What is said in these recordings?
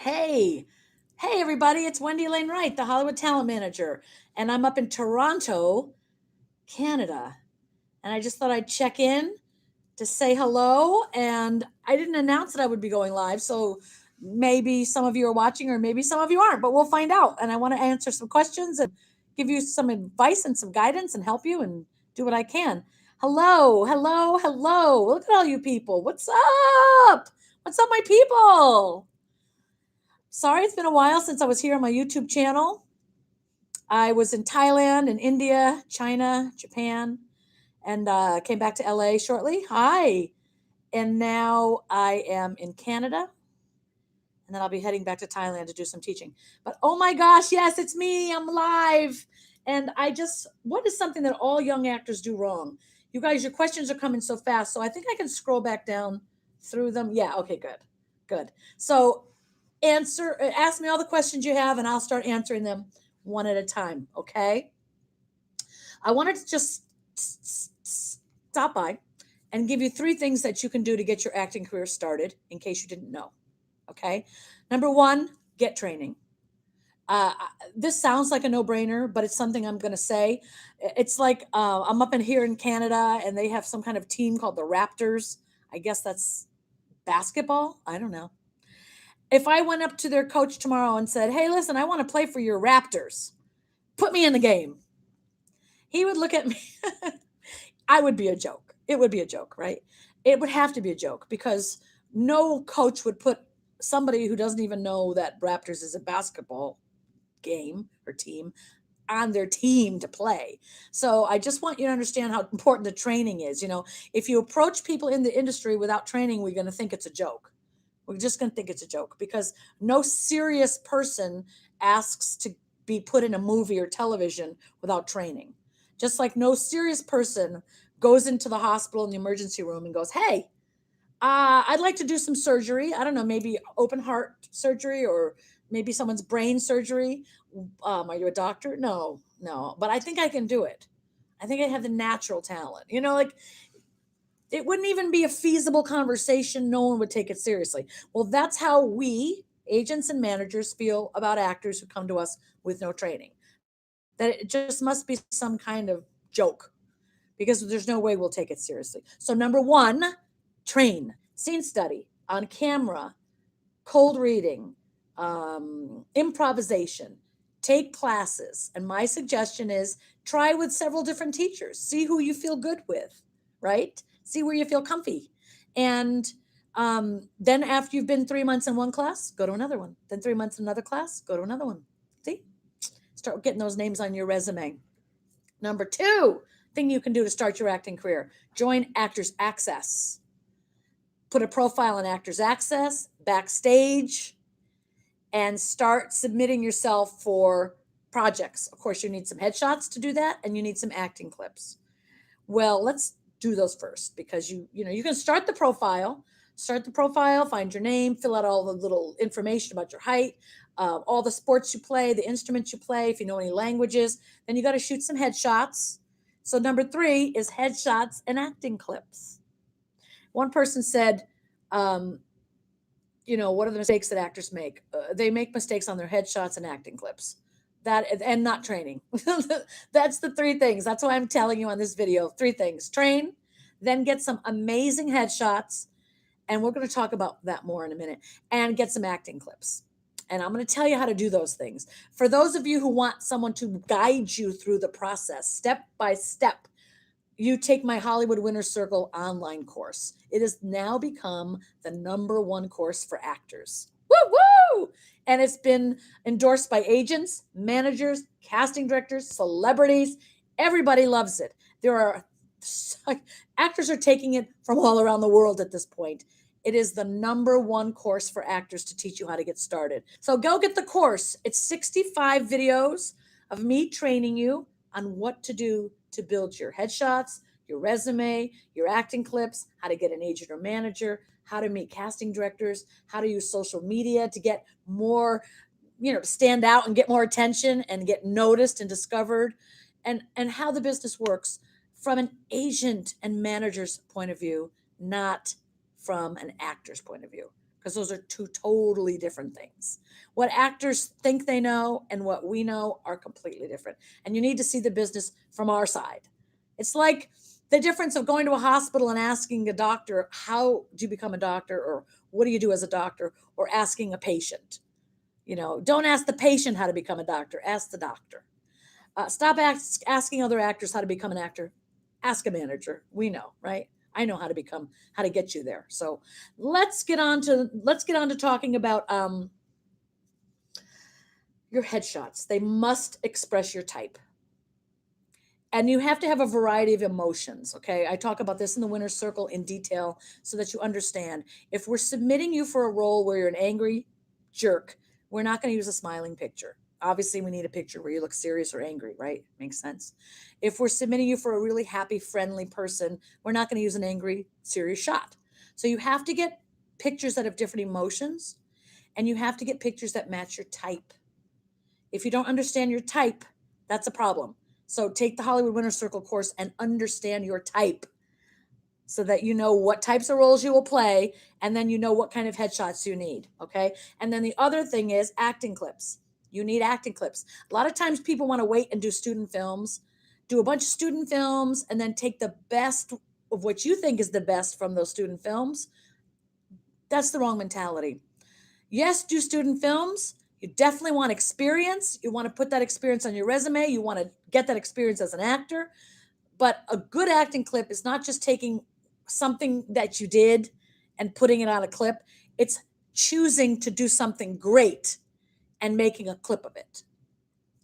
Hey, hey, everybody, it's Wendy Alane Wright, the Hollywood Talent Manager, and I'm up in Toronto, Canada. And I just thought I'd check in to say hello. And I didn't announce that I would be going live, so maybe some of you are watching, or maybe some of you aren't, but we'll find out. And I want to answer some questions and give you some advice and some guidance and help you and do what I can. Hello, hello, hello. Look at all you people. What's up? What's up, my people? Sorry, it's been a while since I was here on my YouTube channel. I was in Thailand and India, China, Japan, and came back to LA shortly. Hi. And now I am in Canada, and then I'll be heading back to Thailand to do some teaching. But oh my gosh, yes, it's me. I'm live. And what is something that all young actors do wrong? You guys, your questions are coming so fast. So I think I can scroll back down through them. Yeah, okay, good. Good. So ask me all the questions you have, and I'll start answering them one at a time. Okay. I wanted to just stop by and give you 3 things that you can do to get your acting career started, in case you didn't know. Okay. Number 1, get training. This sounds like a no-brainer, but it's something I'm going to say. It's like I'm up in here in Canada, and they have some kind of team called the Raptors. I guess that's basketball. I don't know. If I went up to their coach tomorrow and said, "Hey, listen, I want to play for your Raptors. Put me in the game." He would look at me. I would be a joke. It would be a joke, right? It would have to be a joke, because no coach would put somebody who doesn't even know that Raptors is a basketball game or team on their team to play. So I just want you to understand how important the training is. If you approach people in the industry without training, we're going to think it's a joke. We're just going to think it's a joke, because no serious person asks to be put in a movie or television without training. Just like no serious person goes into the hospital in the emergency room and goes, "Hey, I'd like to do some surgery. I don't know, maybe open heart surgery, or maybe someone's brain surgery. Are you a doctor?" No, no, but I think I can do it. I think I have the natural talent. It wouldn't even be a feasible conversation. No one would take it seriously. Well, that's how we, agents and managers, feel about actors who come to us with no training. That it just must be some kind of joke, because there's no way we'll take it seriously. So, number 1, train, scene study, on camera, cold reading, improvisation, take classes. And my suggestion is try with several different teachers, see who you feel good with, right? See where you feel comfy. And then after you've been 3 months in one class, go to another one. Then 3 months in another class, go to another one. See? Start getting those names on your resume. Number 2 thing you can do to start your acting career: join Actors Access. Put a profile on Actors Access, Backstage, and start submitting yourself for projects. Of course, you need some headshots to do that, and you need some acting clips. Well, let's do those first, because you can start the profile. Find your name, fill out all the little information about your height, all the sports you play, the instruments you play, if you know any languages. Then you got to shoot some headshots. So number 3 is headshots and acting clips. One person said, what are the mistakes that actors make? They make mistakes on their headshots and acting clips. And not training. That's the 3 things. That's why I'm telling you on this video. 3 things: train, then get some amazing headshots, and we're going to talk about that more in a minute, and get some acting clips. And I'm going to tell you how to do those things. For those of you who want someone to guide you through the process, step by step, you take my Hollywood Winner's Circle online course. It has now become the number 1 course for actors. Woo woo! And it's been endorsed by agents, managers, casting directors, celebrities. Everybody loves it. Actors are taking it from all around the world at this point. It is the number 1 course for actors to teach you how to get started. So go get the course. It's 65 videos of me training you on what to do to build your headshots, your resume, your acting clips, how to get an agent or manager, how to meet casting directors, how to use social media to get more, to stand out and get more attention and get noticed and discovered, and how the business works from an agent and manager's point of view, not from an actor's point of view. because those are two totally different things. What actors think they know and what we know are completely different. And you need to see the business from our side. It's like the difference of going to a hospital and asking a doctor, how do you become a doctor? Or what do you do as a doctor? Or asking a patient. Don't ask the patient how to become a doctor. Ask the doctor. Stop asking other actors how to become an actor. Ask a manager. We know, right? I know how to get you there. So let's get on to talking about your headshots. They must express your type. And you have to have a variety of emotions, okay? I talk about this in the winner's circle in detail so that you understand. If we're submitting you for a role where you're an angry jerk, we're not going to use a smiling picture. Obviously, we need a picture where you look serious or angry, right? Makes sense. If we're submitting you for a really happy, friendly person, we're not going to use an angry, serious shot. So you have to get pictures that have different emotions, and you have to get pictures that match your type. If you don't understand your type, that's a problem. So take the Hollywood Winner's Circle course and understand your type so that you know what types of roles you will play, and then you know what kind of headshots you need, okay? And then the other thing is acting clips. You need acting clips. A lot of times people want to wait and do student films, do a bunch of student films, and then take the best of what you think is the best from those student films. That's the wrong mentality. Yes, do student films. You definitely want experience. You want to put that experience on your resume. You want to get that experience as an actor. But a good acting clip is not just taking something that you did and putting it on a clip. It's choosing to do something great and making a clip of it.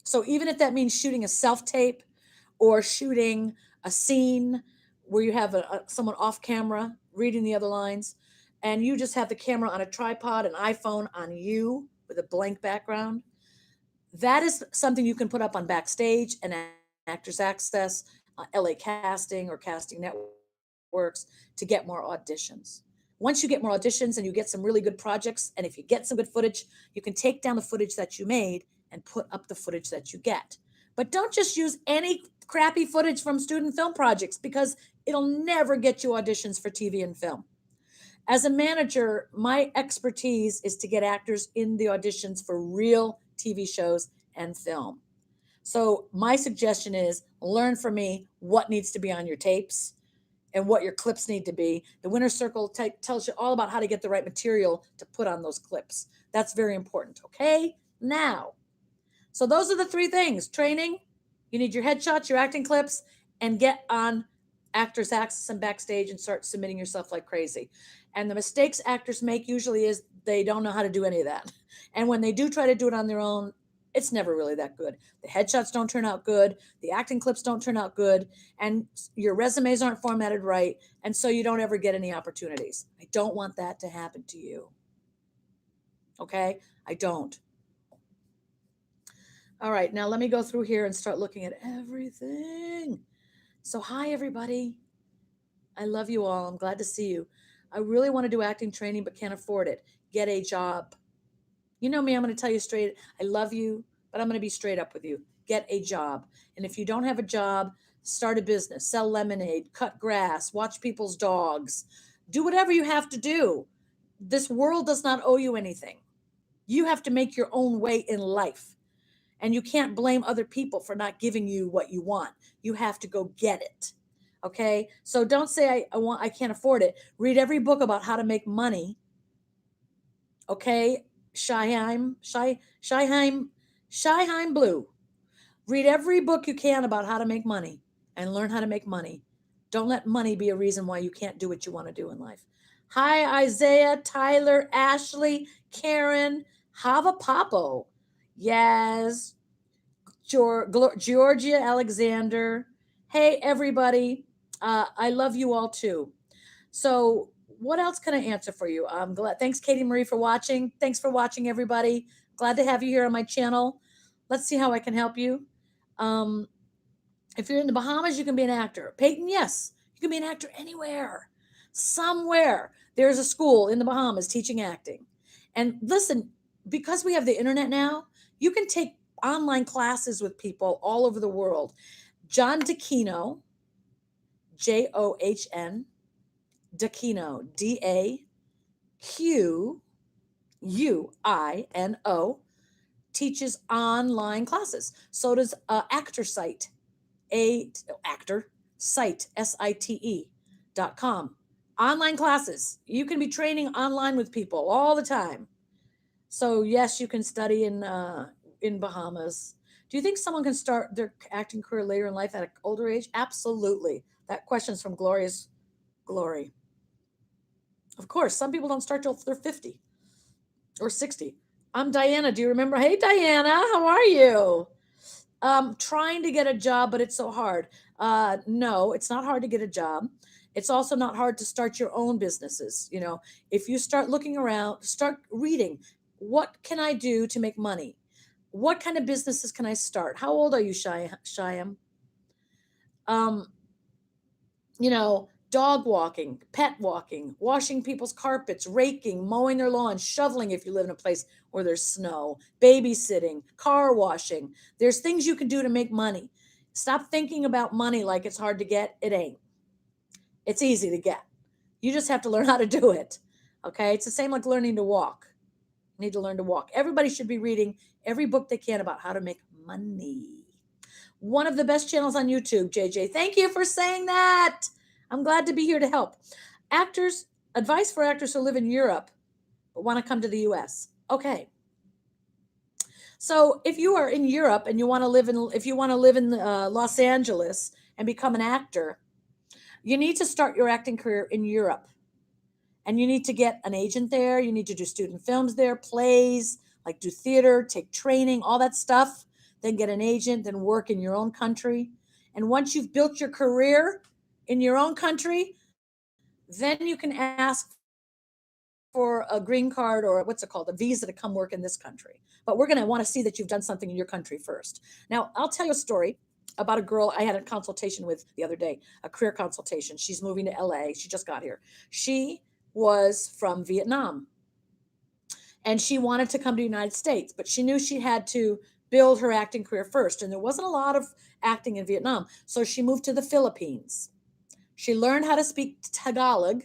So even if that means shooting a self-tape or shooting a scene where you have someone off camera reading the other lines, and you just have the camera on a tripod, an iPhone on you with a blank background, that is something you can put up on Backstage and Actors Access, LA Casting or Casting Networks to get more auditions. Once you get more auditions and you get some really good projects, and if you get some good footage, you can take down the footage that you made and put up the footage that you get. But don't just use any crappy footage from student film projects, because it'll never get you auditions for TV and film. As a manager, my expertise is to get actors in the auditions for real TV shows and film. So my suggestion is learn from me what needs to be on your tapes and what your clips need to be. The Winner's Circle tells you all about how to get the right material to put on those clips. That's very important, okay? Now, so those are the three things. Training, you need your headshots, your acting clips, and get on Actors Access and Backstage and start submitting yourself like crazy. And the mistakes actors make usually is they don't know how to do any of that. And when they do try to do it on their own, it's never really that good. The headshots don't turn out good. The acting clips don't turn out good. And your resumes aren't formatted right. And so you don't ever get any opportunities. I don't want that to happen to you. Okay? I don't. All right, now let me go through here and start looking at everything. So hi, everybody. I love you all. I'm glad to see you. I really want to do acting training, but can't afford it. Get a job. You know me, I'm going to tell you straight. I love you, but I'm going to be straight up with you. Get a job. And if you don't have a job, start a business, sell lemonade, cut grass, watch people's dogs, do whatever you have to do. This world does not owe you anything. You have to make your own way in life. And you can't blame other people for not giving you what you want. You have to go get it. Okay? So don't say I can't afford it. Read every book about how to make money. Okay? 𝘎𝙤𝙤𝙤𝙤 Blue. Read every book you can about how to make money and learn how to make money. Don't let money be a reason why you can't do what you want to do in life. Hi, Isaiah, Tyler, Ashley, Karen, Hava Papo. Yes. Georgia Alexander. Hey, everybody. I love you all too. So what else can I answer for you? I'm glad. Thanks, Katie Marie, for watching. Thanks for watching, everybody. Glad to have you here on my channel. Let's see how I can help you. If you're in the Bahamas, you can be an actor. Peyton, yes, you can be an actor anywhere. Somewhere there's a school in the Bahamas teaching acting. And listen, because we have the internet now, you can take online classes with people all over the world. John Dacchino, John Dacchino, Daqno, 𝑊INO, teaches online classes. So does Actor Site, Actor Site, SITE.com. Online classes. You can be training online with people all the time. So yes, you can study in Bahamas. Do you think someone can start their acting career later in life at an older age? Absolutely. That question's from Gloria's Glory. Of course, some people don't start till they're 50 or 60. I'm Diana. Do you remember? Hey, Diana, how are you? Trying to get a job, but it's so hard. No, it's not hard to get a job. It's also not hard to start your own businesses. You know, if you start looking around, start reading. What can I do to make money? What kind of businesses can I start? How old are you, Shyam? Um, dog walking, pet walking, washing people's carpets, raking, mowing their lawn, shoveling if you live in a place where there's snow, babysitting, car washing. There's things you can do to make money. Stop thinking about money like it's hard to get. It ain't. It's easy to get. You just have to learn how to do it. Okay? It's the same like learning to walk. You need to learn to walk. Everybody should be reading every book they can about how to make money. One of the best channels on YouTube, JJ. Thank you for saying that. I'm glad to be here to help. Advice for actors who live in Europe but want to come to the US. Okay. So if you are in Europe and you want to live in Los Angeles and become an actor, you need to start your acting career in Europe. And you need to get an agent there. You need to do student films there, plays, like do theater, take training, all that stuff. Then get an agent, then work in your own country. And once you've built your career in your own country, then you can ask for a green card or what's it called, a visa to come work in this country. But we're going to want to see that you've done something in your country first. Now, I'll tell you a story about a girl I had a consultation with the other day, a career consultation. She's moving to LA. She just got here. She was from Vietnam and she wanted to come to the United States, but she knew she had to build her acting career first. And there wasn't a lot of acting in Vietnam. So she moved to the Philippines. She learned how to speak Tagalog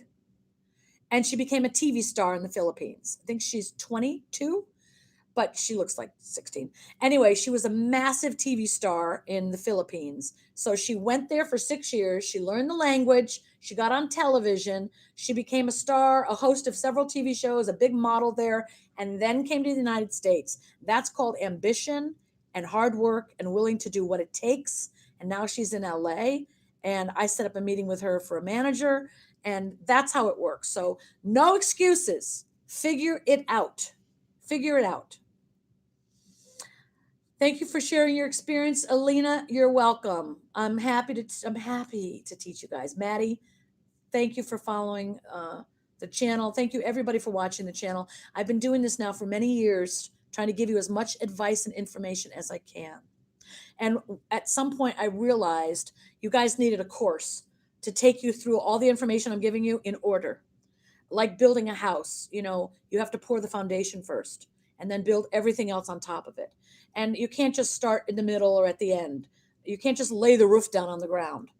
and she became a TV star in the Philippines. I think she's 22, but she looks like 16. Anyway, she was a massive TV star in the Philippines. So she went there for 6 years. She learned the language. She got on television. She became a star, a host of several TV shows, a big model there, and then came to the United States. That's called ambition and hard work and willing to do what it takes. And now she's in LA. And I set up a meeting with her for a manager. And that's how it works. So no excuses. Figure it out. Figure it out. Thank you for sharing your experience, Alina. You're welcome. I'm happy to teach you guys. Maddie, thank you for following the channel. Thank you everybody for watching the channel. I've been doing this now for many years, trying to give you as much advice and information as I can. And at some point I realized you guys needed a course to take you through all the information I'm giving you in order. Like building a house, you have to pour the foundation first and then build everything else on top of it. And you can't just start in the middle or at the end. You can't just lay the roof down on the ground.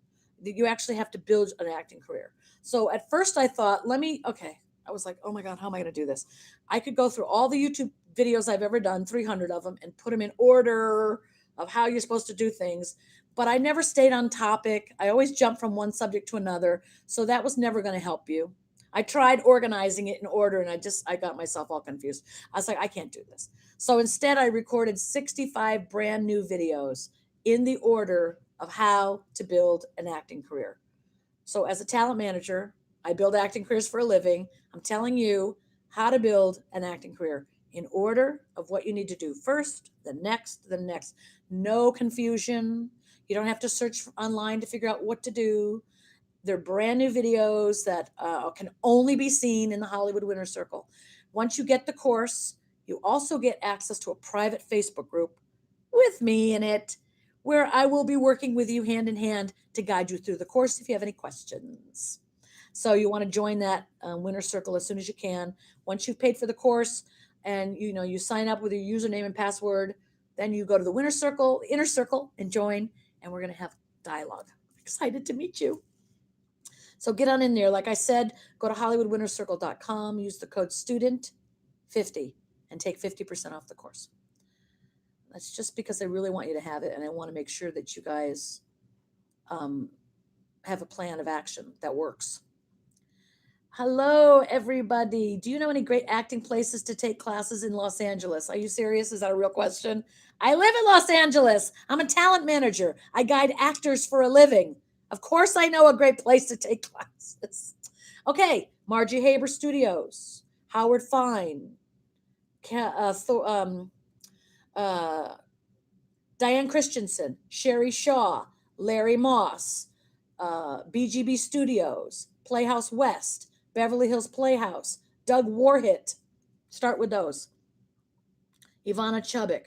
You actually have to build an acting career. So at first I thought, I was like, oh my God, how am I going to do this? I could go through all the YouTube videos I've ever done, 300 of them, and put them in order of how you're supposed to do things. But I never stayed on topic. I always jumped from one subject to another. So that was never going to help you. I tried organizing it in order and I got myself all confused. I was like, I can't do this. So instead I recorded 65 brand new videos in the order of how to build an acting career. So as a talent manager, I build acting careers for a living. I'm telling you how to build an acting career in order of what you need to do first, the next. No confusion. You don't have to search online to figure out what to do. They're brand new videos that can only be seen in the Hollywood Winner Circle. Once you get the course, you also get access to a private Facebook group with me in it, where I will be working with you hand in hand to guide you through the course if you have any questions. So you want to join that Winner Circle as soon as you can. Once you've paid for the course and you sign up with your username and password, then you go to the Winner Circle, Inner Circle, and join, and we're going to have dialogue. Excited to meet you. So get on in there. Like I said, go to HollywoodWinnerCircle.com, use the code STUDENT15 50 and take 50% off the course. That's just because I really want you to have it, and I want to make sure that you guys have a plan of action that works. Hello, everybody. Do you know any great acting places to take classes in Los Angeles? Are you serious? Is that a real question? I live in Los Angeles. I'm a talent manager. I guide actors for a living. Of course, I know a great place to take classes. Okay, Margie Haber Studios, Howard Fine, Diane Christensen, Sherry Shaw, Larry Moss, BGB Studios, Playhouse West, Beverly Hills Playhouse, Doug Warhit. Start with those. Ivana Chubbuck.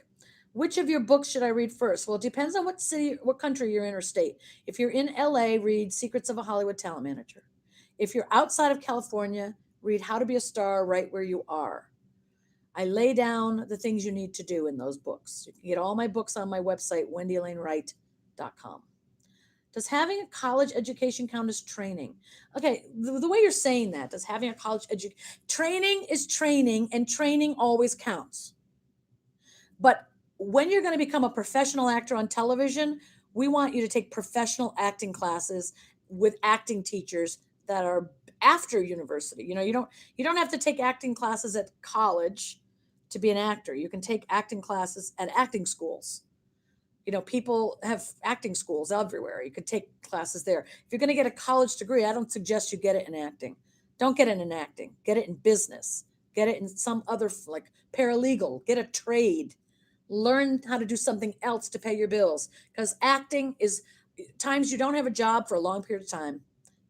Which of your books should I read first? Well, it depends on what city, what country you're in or state. If you're in LA, read Secrets of a Hollywood Talent Manager. If you're outside of California, read How to Be a Star Right Where You Are. I lay down the things you need to do in those books. You can get all my books on my website, wendylanewright.com. Does having a college education count as training? Okay, the way you're saying that, does having a college education, training is training, and training always counts. But when you're going to become a professional actor on television, we want you to take professional acting classes with acting teachers that are after university. You don't have to take acting classes at college to be an actor. You can take acting classes at acting schools. People have acting schools everywhere. You could take classes there. If you're going to get a college degree, I don't suggest you get it in acting. Don't get it in acting. Get it in business. Get it in some other, like paralegal. Get a trade. Learn how to do something else to pay your bills. Because acting is times you don't have a job for a long period of time,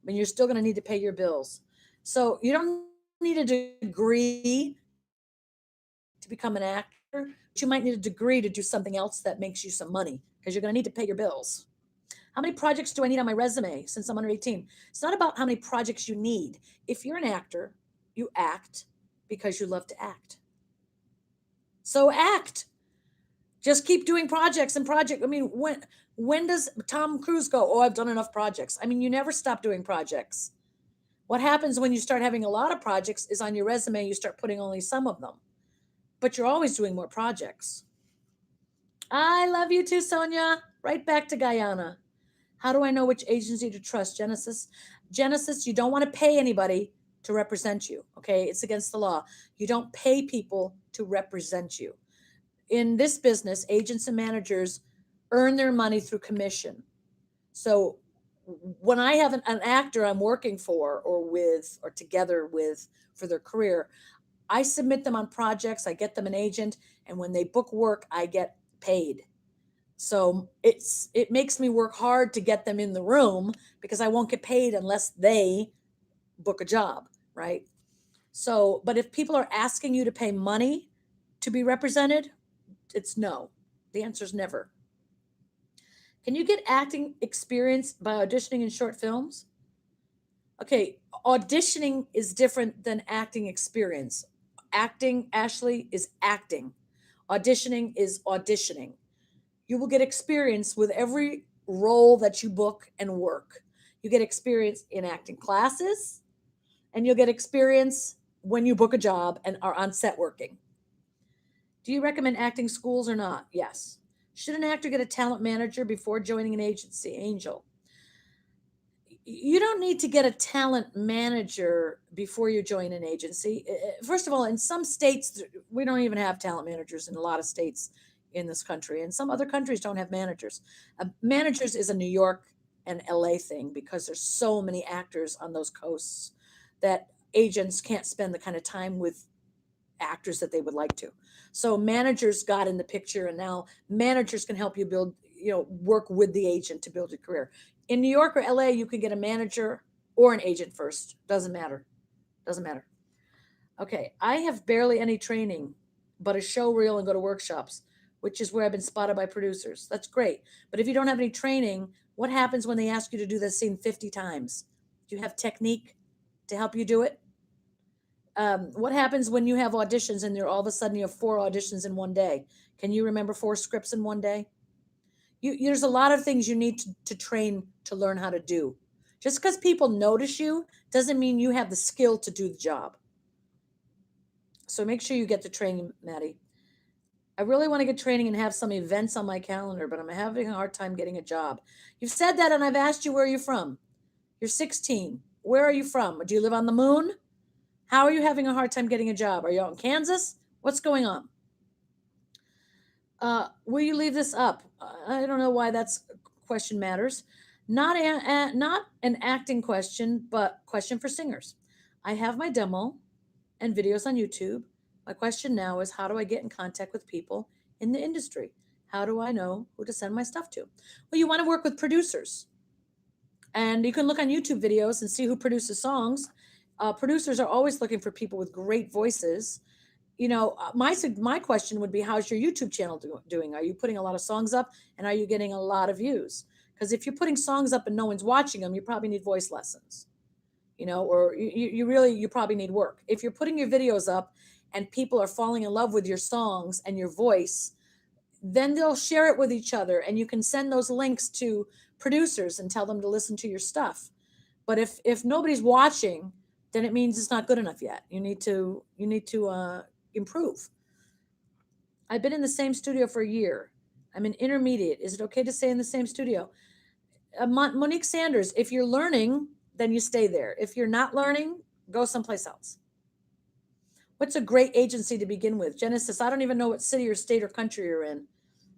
but you're still going to need to pay your bills. So you don't need a degree to become an actor. But you might need a degree to do something else that makes you some money, because you're going to need to pay your bills. How many projects do I need on my resume since I'm under 18? It's not about how many projects you need. If you're an actor, you act because you love to act. So act. Just keep doing projects and projects. I mean, when does Tom Cruise go, oh, I've done enough projects? I mean, you never stop doing projects. What happens when you start having a lot of projects is on your resume, you start putting only some of them. But you're always doing more projects. I love you too, Sonia. Right back to Guyana. How do I know which agency to trust? Genesis, you don't want to pay anybody to represent you, okay? It's against the law. You don't pay people to represent you. In this business, agents and managers earn their money through commission. So when I have an actor I'm working for or with or together with for their career, I submit them on projects, I get them an agent, and when they book work, I get paid. So it makes me work hard to get them in the room, because I won't get paid unless they book a job, right? So, but if people are asking you to pay money to be represented, it's no. The answer is never. Can you get acting experience by auditioning in short films? Okay, auditioning is different than acting experience. Acting, Ashley, is acting. Auditioning is auditioning. You will get experience with every role that you book and work. You get experience in acting classes, and you'll get experience when you book a job and are on set working. Do you recommend acting schools or not? Yes. Should an actor get a talent manager before joining an agency? Angel. You don't need to get a talent manager before you join an agency. First of all, in some states, we don't even have talent managers in a lot of states in this country. And some other countries don't have managers. Managers is a New York and LA thing, because there's so many actors on those coasts that agents can't spend the kind of time with actors that they would like to. So managers got in the picture, and now managers can help you build, work with the agent to build your career. In New York or LA, you can get a manager or an agent first. Doesn't matter. Okay, I have barely any training, but a show reel and go to workshops, which is where I've been spotted by producers. That's great. But if you don't have any training, what happens when they ask you to do this scene 50 times? Do you have technique to help you do it? What happens when you have auditions and all of a sudden you have 4 auditions in one day? Can you remember 4 scripts in one day? There's a lot of things you need to train to learn how to do. Just because people notice you doesn't mean you have the skill to do the job. So make sure you get the training, Maddie. I really want to get training and have some events on my calendar, but I'm having a hard time getting a job. You've said that, and I've asked you where you're from. You're 16. Where are you from? Do you live on the moon? How are you having a hard time getting a job? Are you out in Kansas? What's going on? Will you leave this up? I don't know why that's question matters. Not an acting question, but question for singers. I have my demo and videos on YouTube. My question now is, how do I get in contact with people in the industry? How do I know who to send my stuff to? Well, you want to work with producers. And you can look on YouTube videos and see who produces songs. Producers are always looking for people with great voices. My question would be, how's your YouTube channel doing? Are you putting a lot of songs up, and are you getting a lot of views? Because if you're putting songs up and no one's watching them, you probably need voice lessons, or you probably need work. If you're putting your videos up and people are falling in love with your songs and your voice, then they'll share it with each other, and you can send those links to producers and tell them to listen to your stuff. But if nobody's watching, then it means it's not good enough yet. You need to improve. I've been in the same studio for a year. I'm an intermediate. Is it okay to stay in the same studio? Monique Sanders, if you're learning, then you stay there. If you're not learning, go someplace else. What's a great agency to begin with? Genesis, I don't even know what city or state or country you're in,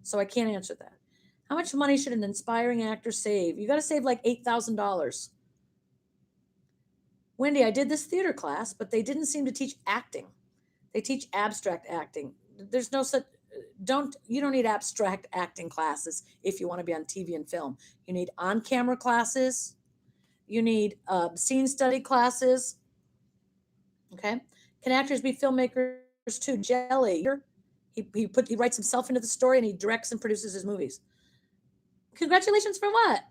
so I can't answer that. How much money should an inspiring actor save? You got to save like $8,000. Wendy, I did this theater class, but they didn't seem to teach acting. They teach abstract acting. There's no such you don't need abstract acting classes if you want to be on TV and film. You need on-camera classes. You need scene study classes. Okay. Can actors be filmmakers too? Jelly. He writes himself into the story, and he directs and produces his movies. Congratulations for what?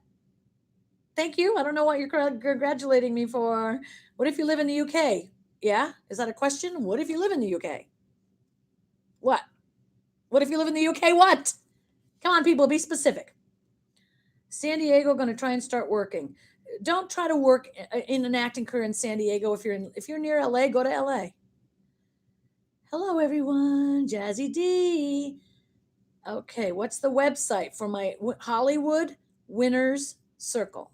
Thank you. I don't know what you're congratulating me for. What if you live in the UK? Yeah? Is that a question? What if you live in the UK? What? What if you live in the UK? What? Come on, people, be specific. San Diego, going to try and start working. Don't try to work in an acting career in San Diego. If you're near LA, go to LA. Hello, everyone. Jazzy D. Okay, what's the website for my Hollywood Winners Circle?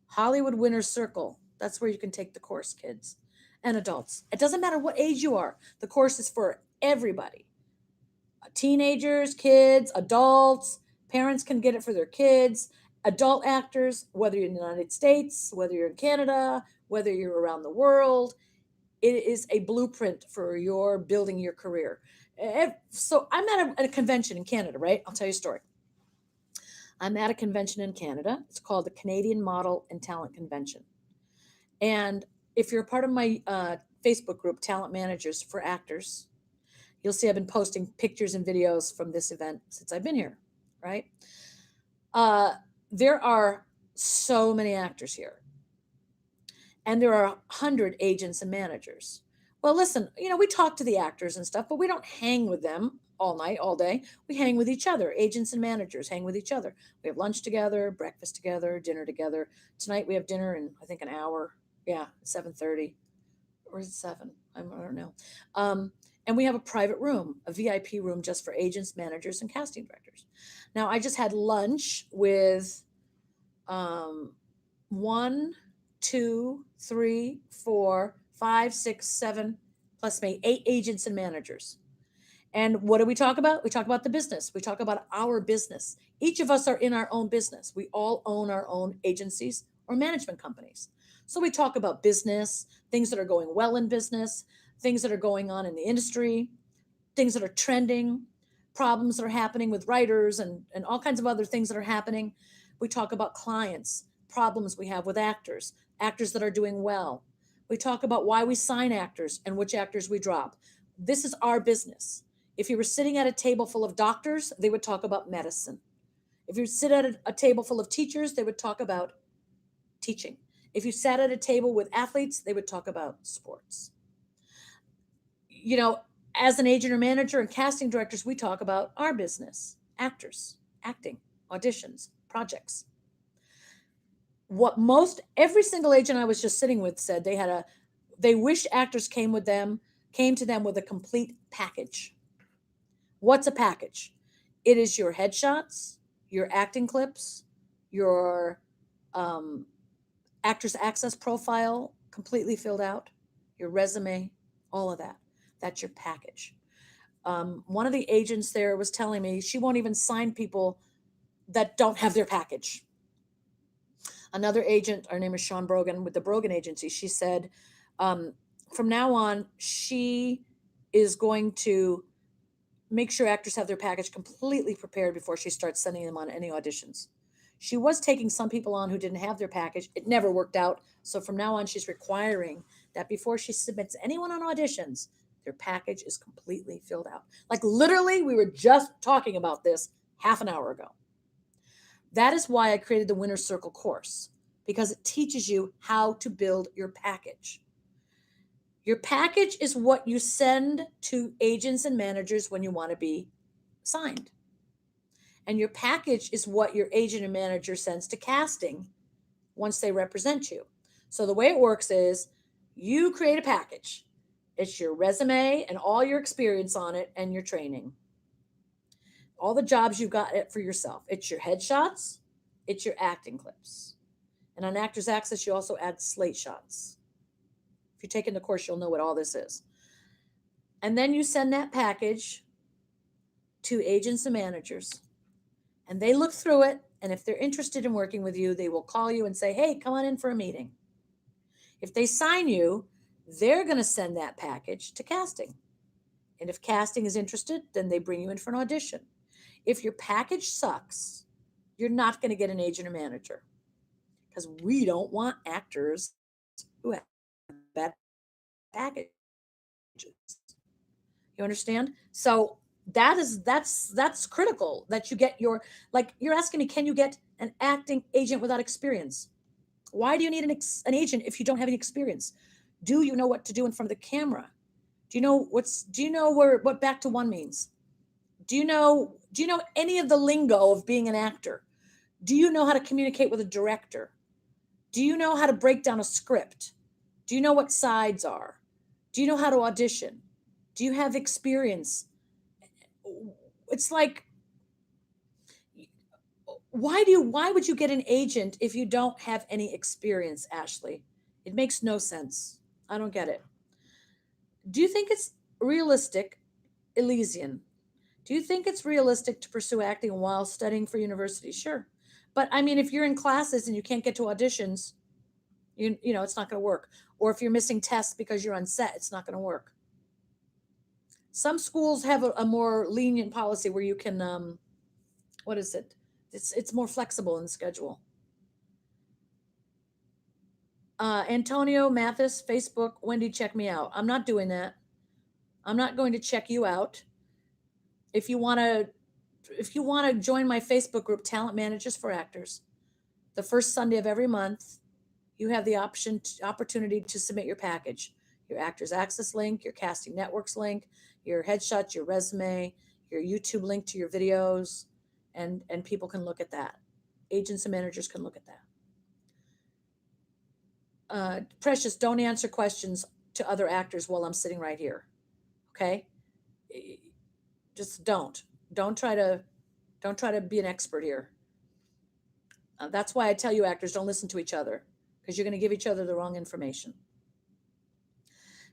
Hollywood Winners Circle. That's where you can take the course, kids and adults. It doesn't matter what age you are. The course is for everybody. Teenagers, kids, adults, parents can get it for their kids, adult actors, whether you're in the United States, whether you're in Canada, whether you're around the world. It is a blueprint for your building your career. So I'm at a convention in Canada, right? I'll tell you a story. I'm at a convention in Canada. It's called the Canadian Model and Talent Convention. And if you're a part of my Facebook group, Talent Managers for Actors, you'll see I've been posting pictures and videos from this event since I've been here, right? There are so many actors here. And there are 100 agents and managers. Well, listen, we talk to the actors and stuff, but we don't hang with them all night, all day. We hang with each other. Agents and managers hang with each other. We have lunch together, breakfast together, dinner together. Tonight we have dinner in, I think, an hour. Yeah, 7:30. Or is it 7? I don't know. And we have a private room, a VIP room just for agents, managers, and casting directors. Now, I just had lunch with 1, 2, 3, 4, 5, 6, 7, plus me, 8 agents and managers. And what do we talk about? We talk about the business. We talk about our business. Each of us are in our own business. We all own our own agencies or management companies. So we talk about business, things that are going well in business, things that are going on in the industry, things that are trending, problems that are happening with writers, and all kinds of other things that are happening. We talk about clients, problems we have with actors that are doing well. We talk about why we sign actors and which actors we drop. This is our business. If you were sitting at a table full of doctors, they would talk about medicine. If you sit at a table full of teachers, they would talk about teaching. If you sat at a table with athletes, they would talk about sports. As an agent or manager and casting directors, we talk about our business, actors, acting, auditions, projects. Every single agent I was just sitting with said they wish actors came with them came to them with a complete package. What's a package? It is your headshots, your acting clips, your actor's access profile completely filled out, your resume, all of that. That's your package. One of the agents there was telling me she won't even sign people that don't have their package. Another agent, her name is Sean Brogan with the Brogan Agency, she said, from now on, she is going to make sure actors have their package completely prepared before she starts sending them on any auditions. She was taking some people on who didn't have their package. It never worked out. So from now on, she's requiring that before she submits anyone on auditions, their package is completely filled out. Like literally, we were just talking about this half an hour ago. That is why I created the Winner's Circle course, because it teaches you how to build your package. Your package is what you send to agents and managers when you want to be signed. And your package is what your agent and manager sends to casting once they represent you. So the way it works is you create a package. It's your resume and all your experience on it and your training. All the jobs you've got it for yourself. It's your headshots. It's your acting clips. And on Actors Access, you also add slate shots. If you're taking the course, you'll know what all this is. And then you send that package to agents and managers. And they look through it. And if they're interested in working with you, they will call you and say, hey, come on in for a meeting. If they sign you, they're going to send that package to casting. And if casting is interested, then they bring you in for an audition. If your package sucks, you're not going to get an agent or manager, because we don't want actors who have bad packages. You understand? So that's critical, that you get your, like you're asking me, can you get an acting agent without experience? Why do you need an agent if you don't have any experience? Do you know what to do in front of the camera? Do you know what back to one means? Do you know any of the lingo of being an actor? Do you know how to communicate with a director? Do you know how to break down a script? Do you know what sides are? Do you know how to audition? Do you have experience? It's like, why would you get an agent if you don't have any experience, Ashley? It makes no sense. I don't get it. Do you think it's realistic, Elysian? Do you think it's realistic to pursue acting while studying for university? Sure. But I mean, if you're in classes and you can't get to auditions, you know, it's not going to work. Or if you're missing tests because you're on set, it's not going to work. Some schools have a more lenient policy where you can, what is it? It's more flexible in the schedule. Antonio Mathis, Facebook, Wendy, check me out. I'm not doing that. I'm not going to check you out. If you want to join my Facebook group, Talent Managers for Actors, the first Sunday of every month, you have the opportunity to submit your package, your Actors Access link, your Casting Networks link, your headshot, your resume, your YouTube link to your videos, and people can look at that. Agents and managers can look at that. Precious, don't answer questions to other actors while I'm sitting right here. Okay? Just don't. Don't try to be an expert here. That's why I tell you, actors, don't listen to each other, because you're going to give each other the wrong information.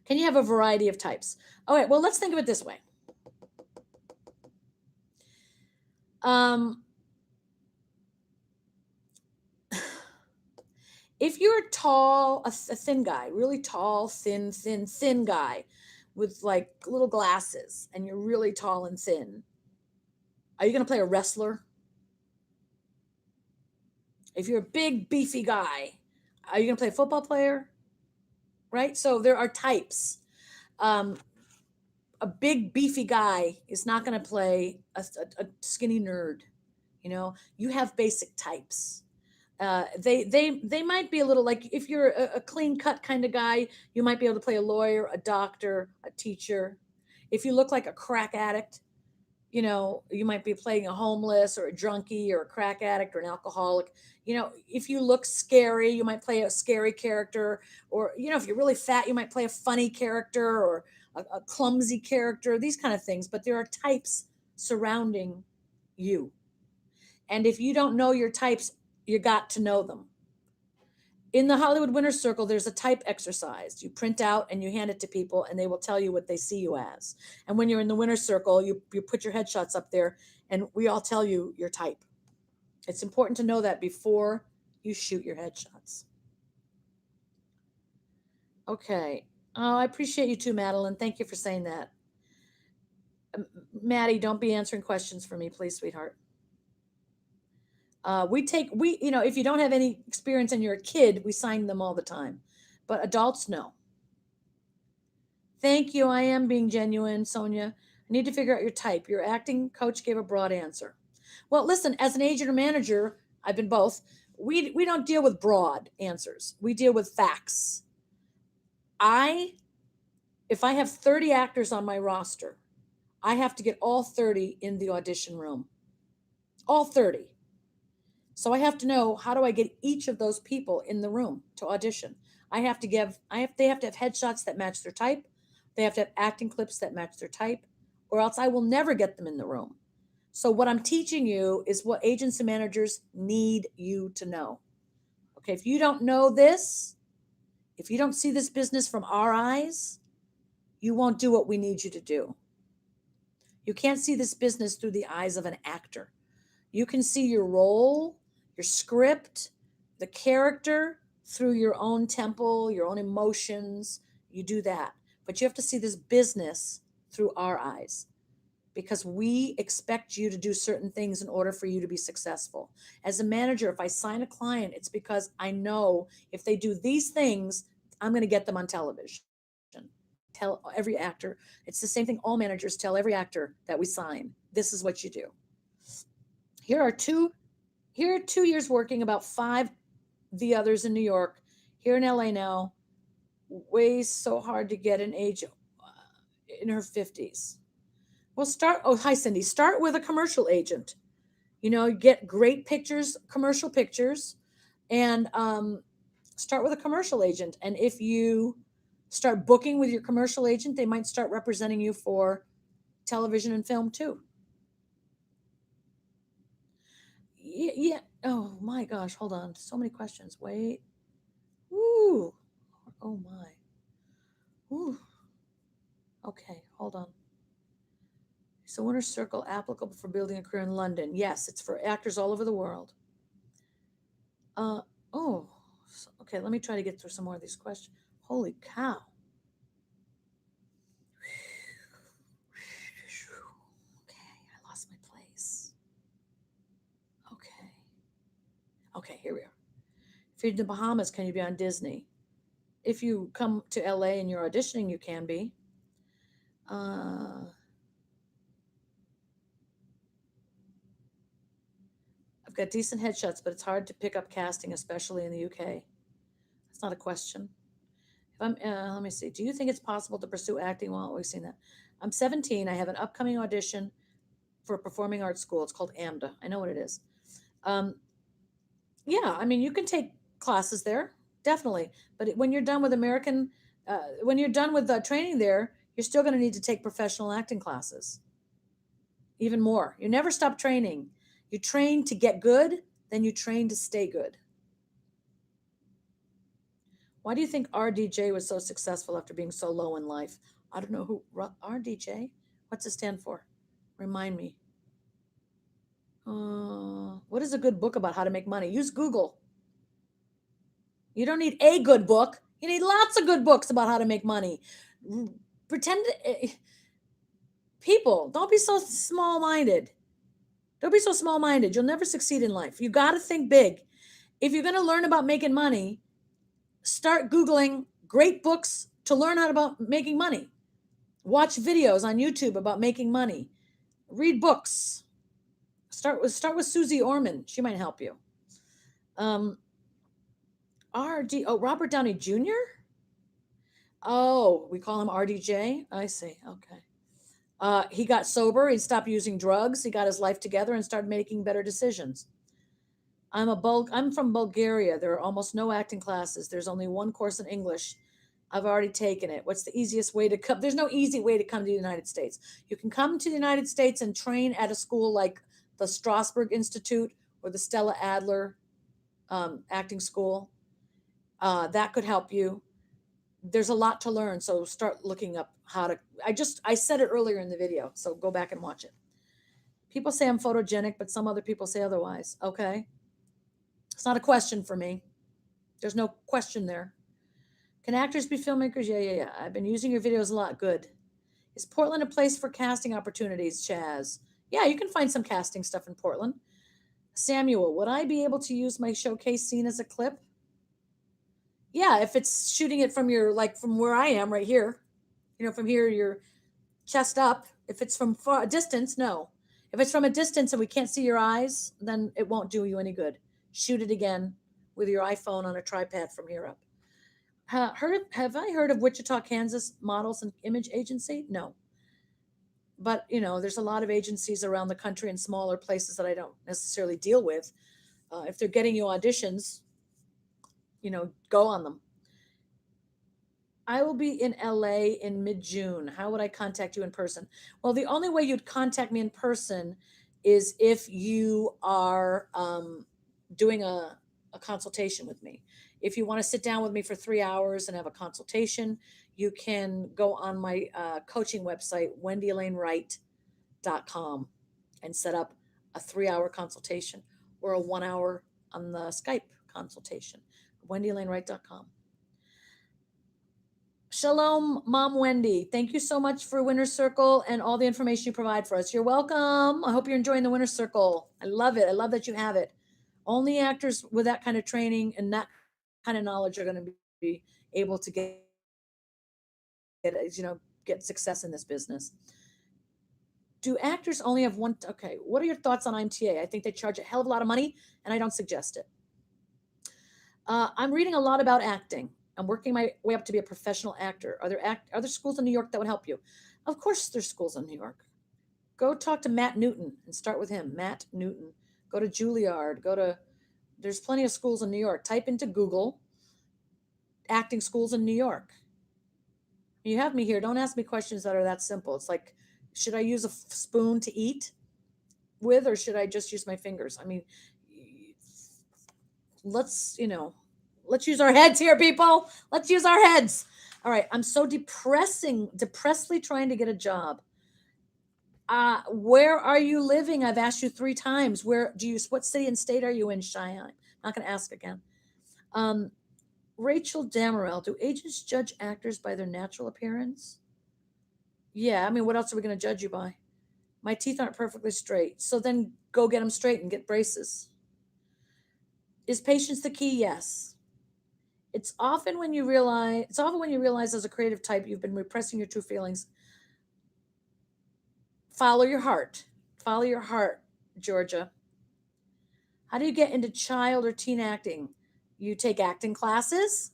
Can you have a variety of types? All right, well, let's think of it this way. If you're tall, a thin guy, really tall, thin guy with like little glasses, and you're really tall and thin, are you going to play a wrestler? If you're a big, beefy guy, are you going to play a football player? Right? So there are types. A big, beefy guy is not going to play a skinny nerd. You know, you have basic types. They might be a little, like, if you're a clean cut kind of guy, you might be able to play a lawyer, a doctor, a teacher. If you look like a crack addict, you know, you might be playing a homeless or a junkie or a crack addict or an alcoholic. You know, if you look scary, you might play a scary character. Or, you know, if you're really fat, you might play a funny character or a clumsy character, these kind of things. But there are types surrounding you. And if you don't know your types, you got to know them. In the Hollywood Winner's Circle, there's a type exercise. You print out and you hand it to people, and they will tell you what they see you as. And when you're in the Winner's Circle, you put your headshots up there, and we all tell you your type. It's important to know that before you shoot your headshots. Okay. Oh, I appreciate you too, Madeline. Thank you for saying that. Maddie, don't be answering questions for me, please, sweetheart. If you don't have any experience and you're a kid, we sign them all the time. But adults, no. Thank you. I am being genuine, Sonia. I need to figure out your type. Your acting coach gave a broad answer. Well, listen, as an agent or manager, I've been both. We don't deal with broad answers. We deal with facts. If I have 30 actors on my roster, I have to get all 30 in the audition room. All 30. So I have to know, how do I get each of those people in the room to audition? They have to have headshots that match their type. They have to have acting clips that match their type, or else I will never get them in the room. So what I'm teaching you is what agents and managers need you to know. Okay, if you don't know this, if you don't see this business from our eyes, you won't do what we need you to do. You can't see this business through the eyes of an actor. You can see your role, your script, the character through your own temple, your own emotions. You do that. But you have to see this business through our eyes, because we expect you to do certain things in order for you to be successful. As a manager, if I sign a client, it's because I know if they do these things, I'm going to get them on television. Tell every actor. It's the same thing all managers tell every actor that we sign. This is what you do. Here are 2 years working, about 5 the others in New York. Here in LA now, way so hard to get an agent in her 50s. Well, hi Cindy, start with a commercial agent. Get great pictures, commercial pictures, and start with a commercial agent. And if you start booking with your commercial agent, they might start representing you for television and film too. Yeah. Oh my gosh, hold on. So many questions. Wait. Ooh. Oh my. Ooh. Okay, hold on. So Winner's Circle applicable for building a career in London? Yes, it's for actors all over the world. Okay, let me try to get through some more of these questions. Holy cow. Okay, I lost my place. Okay, here we are. If you're in the Bahamas, can you be on Disney? If you come to LA and you're auditioning, you can be. I've got decent headshots, but it's hard to pick up casting, especially in the UK. That's not a question. Let me see. Do you think it's possible to pursue acting while we've seen that? I'm 17. I have an upcoming audition for a performing arts school. It's called AMDA. I know what it is. Yeah, I mean, you can take classes there, definitely. But when you're done with training there, you're still going to need to take professional acting classes. Even more. You never stop training. You train to get good, then you train to stay good. Why do you think RDJ was so successful after being so low in life? I don't know who RDJ. What's it stand for? Remind me. What is a good book about how to make money? Use Google. You don't need a good book. You need lots of good books about how to make money. People, don't be so small-minded. Don't be so small-minded. You'll never succeed in life. You got to think big. If you're going to learn about making money, start Googling great books to learn about making money. Watch videos on YouTube about making money. Read books. Start with Susie Orman. She might help you. Robert Downey Jr.? Oh, we call him RDJ? I see. Okay. He got sober. He stopped using drugs. He got his life together and started making better decisions. I'm from Bulgaria. There are almost no acting classes. There's only one course in English. I've already taken it. What's the easiest way to come? There's no easy way to come to the United States. You can come to the United States and train at a school like the Strasberg Institute or the Stella Adler acting school. That could help you. There's a lot to learn, so start looking up how to. I said it earlier in the video, so go back and watch it. People say I'm photogenic, but some other people say otherwise. Okay, it's not a question for me. There's no question there. Can actors be filmmakers? Yeah. I've been using your videos a lot. Good. Is Portland a place for casting opportunities, Chaz? Yeah, you can find some casting stuff in Portland. Samuel, would I be able to use my showcase scene as a clip? Yeah, if it's shooting it from from where I am right here, from here, your chest up. If it's from far a distance, no. If it's from a distance and we can't see your eyes, then it won't do you any good. Shoot it again with your iPhone on a tripod from here up. Have I heard of Wichita, Kansas Models and Image Agency? No. But, there's a lot of agencies around the country in smaller places that I don't necessarily deal with. If they're getting you auditions, go on them. I will be in LA in mid-June. How would I contact you in person? Well, the only way you'd contact me in person is if you are doing a consultation with me. If you want to sit down with me for 3 hours and have a consultation, you can go on my coaching website, 𝘿𝙧𝙤𝙤𝙤𝙤 and set up a 3-hour consultation or a 1 hour on the Skype consultation, 𝘿𝙧𝙤𝙤𝙤𝙤. Shalom, Mom Wendy. Thank you so much for Winner's Circle and all the information you provide for us. You're welcome. I hope you're enjoying the Winner's Circle. I love it. I love that you have it. Only actors with that kind of training and that kind of knowledge are going to be able to get success in this business. Do actors only have one? Okay. What are your thoughts on IMTA? I think they charge a hell of a lot of money, and I don't suggest it. I'm reading a lot about acting. I'm working my way up to be a professional actor. Are there schools in New York that would help you? Of course there's schools in New York. Go talk to Matt Newton and start with him. Matt Newton. Go to Juilliard. There's plenty of schools in New York. Type into Google acting schools in New York. You have me here. Don't ask me questions that are that simple. It's like, should I use a spoon to eat with, or should I just use my fingers? I mean, let's use our heads here, people. Let's use our heads. All right. I'm so depressedly trying to get a job. Where are you living? I've asked you 3 times. What city and state are you in, Cheyenne? I'm not going to ask again. Rachel Damerel, do agents judge actors by their natural appearance? Yeah. I mean, what else are we going to judge you by? My teeth aren't perfectly straight. So then go get them straight and get braces. Is patience the key? Yes. It's often when you realize as a creative type you've been repressing your true feelings. Follow your heart. Follow your heart, Georgia. How do you get into child or teen acting? You take acting classes,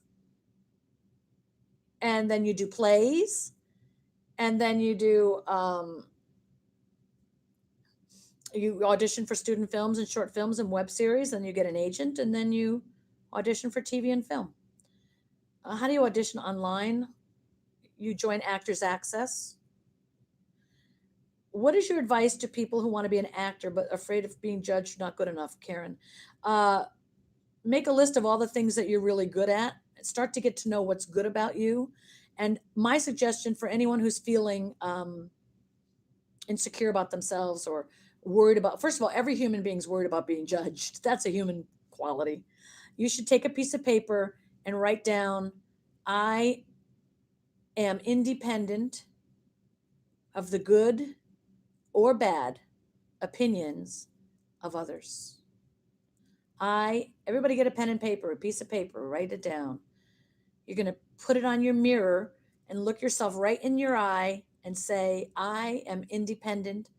and then you do plays, and then you do you audition for student films and short films and web series, and you get an agent, and then you audition for TV and film. How do you audition online? You join Actors Access. What is your advice to people who want to be an actor but afraid of being judged not good enough, Karen? Make a list of all the things that you're really good at. Start to get to know what's good about you. And my suggestion for anyone who's feeling insecure about themselves or worried about, first of all, every human being's worried about being judged. That's a human quality. You should take a piece of paper and write down, I am independent of the good or bad opinions of others. Everybody get a pen and paper, a piece of paper, write it down. You're going to put it on your mirror and look yourself right in your eye and say, I am independent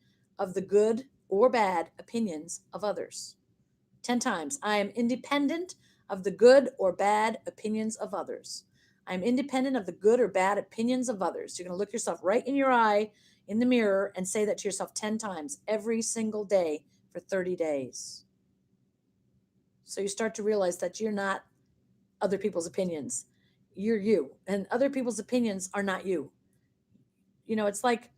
of the good or bad opinions of others. 10 times. I am independent of the good or bad opinions of others. I'm independent of the good or bad opinions of others. You're going to look yourself right in your eye in the mirror and say that to yourself 10 times every single day for 30 days. So you start to realize that you're not other people's opinions. You're you, and other people's opinions are not you. It's like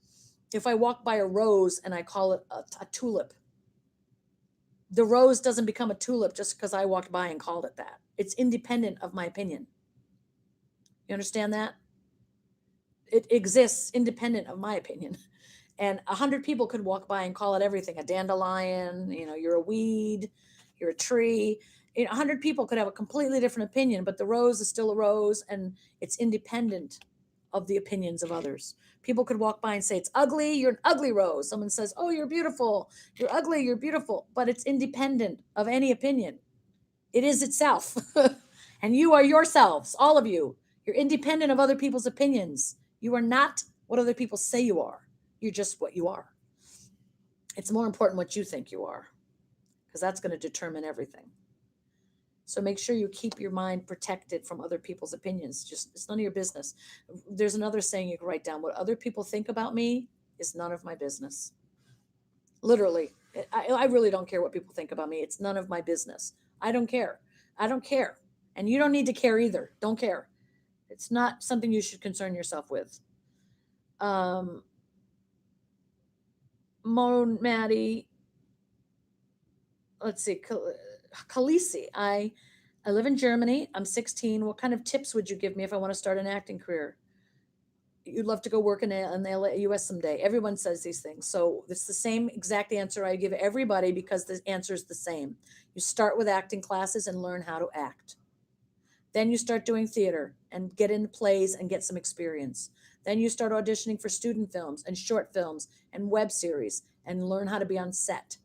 if I walk by a rose and I call it a tulip, the rose doesn't become a tulip just because I walked by and called it that. It's independent of my opinion. You understand that? It exists independent of my opinion. And 100 people could walk by and call it everything, a dandelion, you're a weed, you're a tree. 100 people could have a completely different opinion, but the rose is still a rose, and it's independent of the opinions of others. People could walk by and say, it's ugly, you're an ugly rose. Someone says, oh, you're beautiful, you're ugly, you're beautiful, but it's independent of any opinion. It is itself. And you are yourselves, all of you. You're independent of other people's opinions. You are not what other people say you are. You're just what you are. It's more important what you think you are, because that's going to determine everything. So make sure you keep your mind protected from other people's opinions. It's none of your business. There's another saying you can write down: what other people think about me is none of my business. Literally, I really don't care what people think about me. It's none of my business. I don't care. I don't care. And you don't need to care either. Don't care. It's not something you should concern yourself with. Maddie, let's see, Khaleesi, I live in Germany. I'm 16. What kind of tips would you give me if I want to start an acting career? You'd love to go work in the US someday. Everyone says these things. So it's the same exact answer I give everybody, because the answer is the same. You start with acting classes and learn how to act. Then you start doing theater and get into plays and get some experience. Then you start auditioning for student films and short films and web series and learn how to be on set.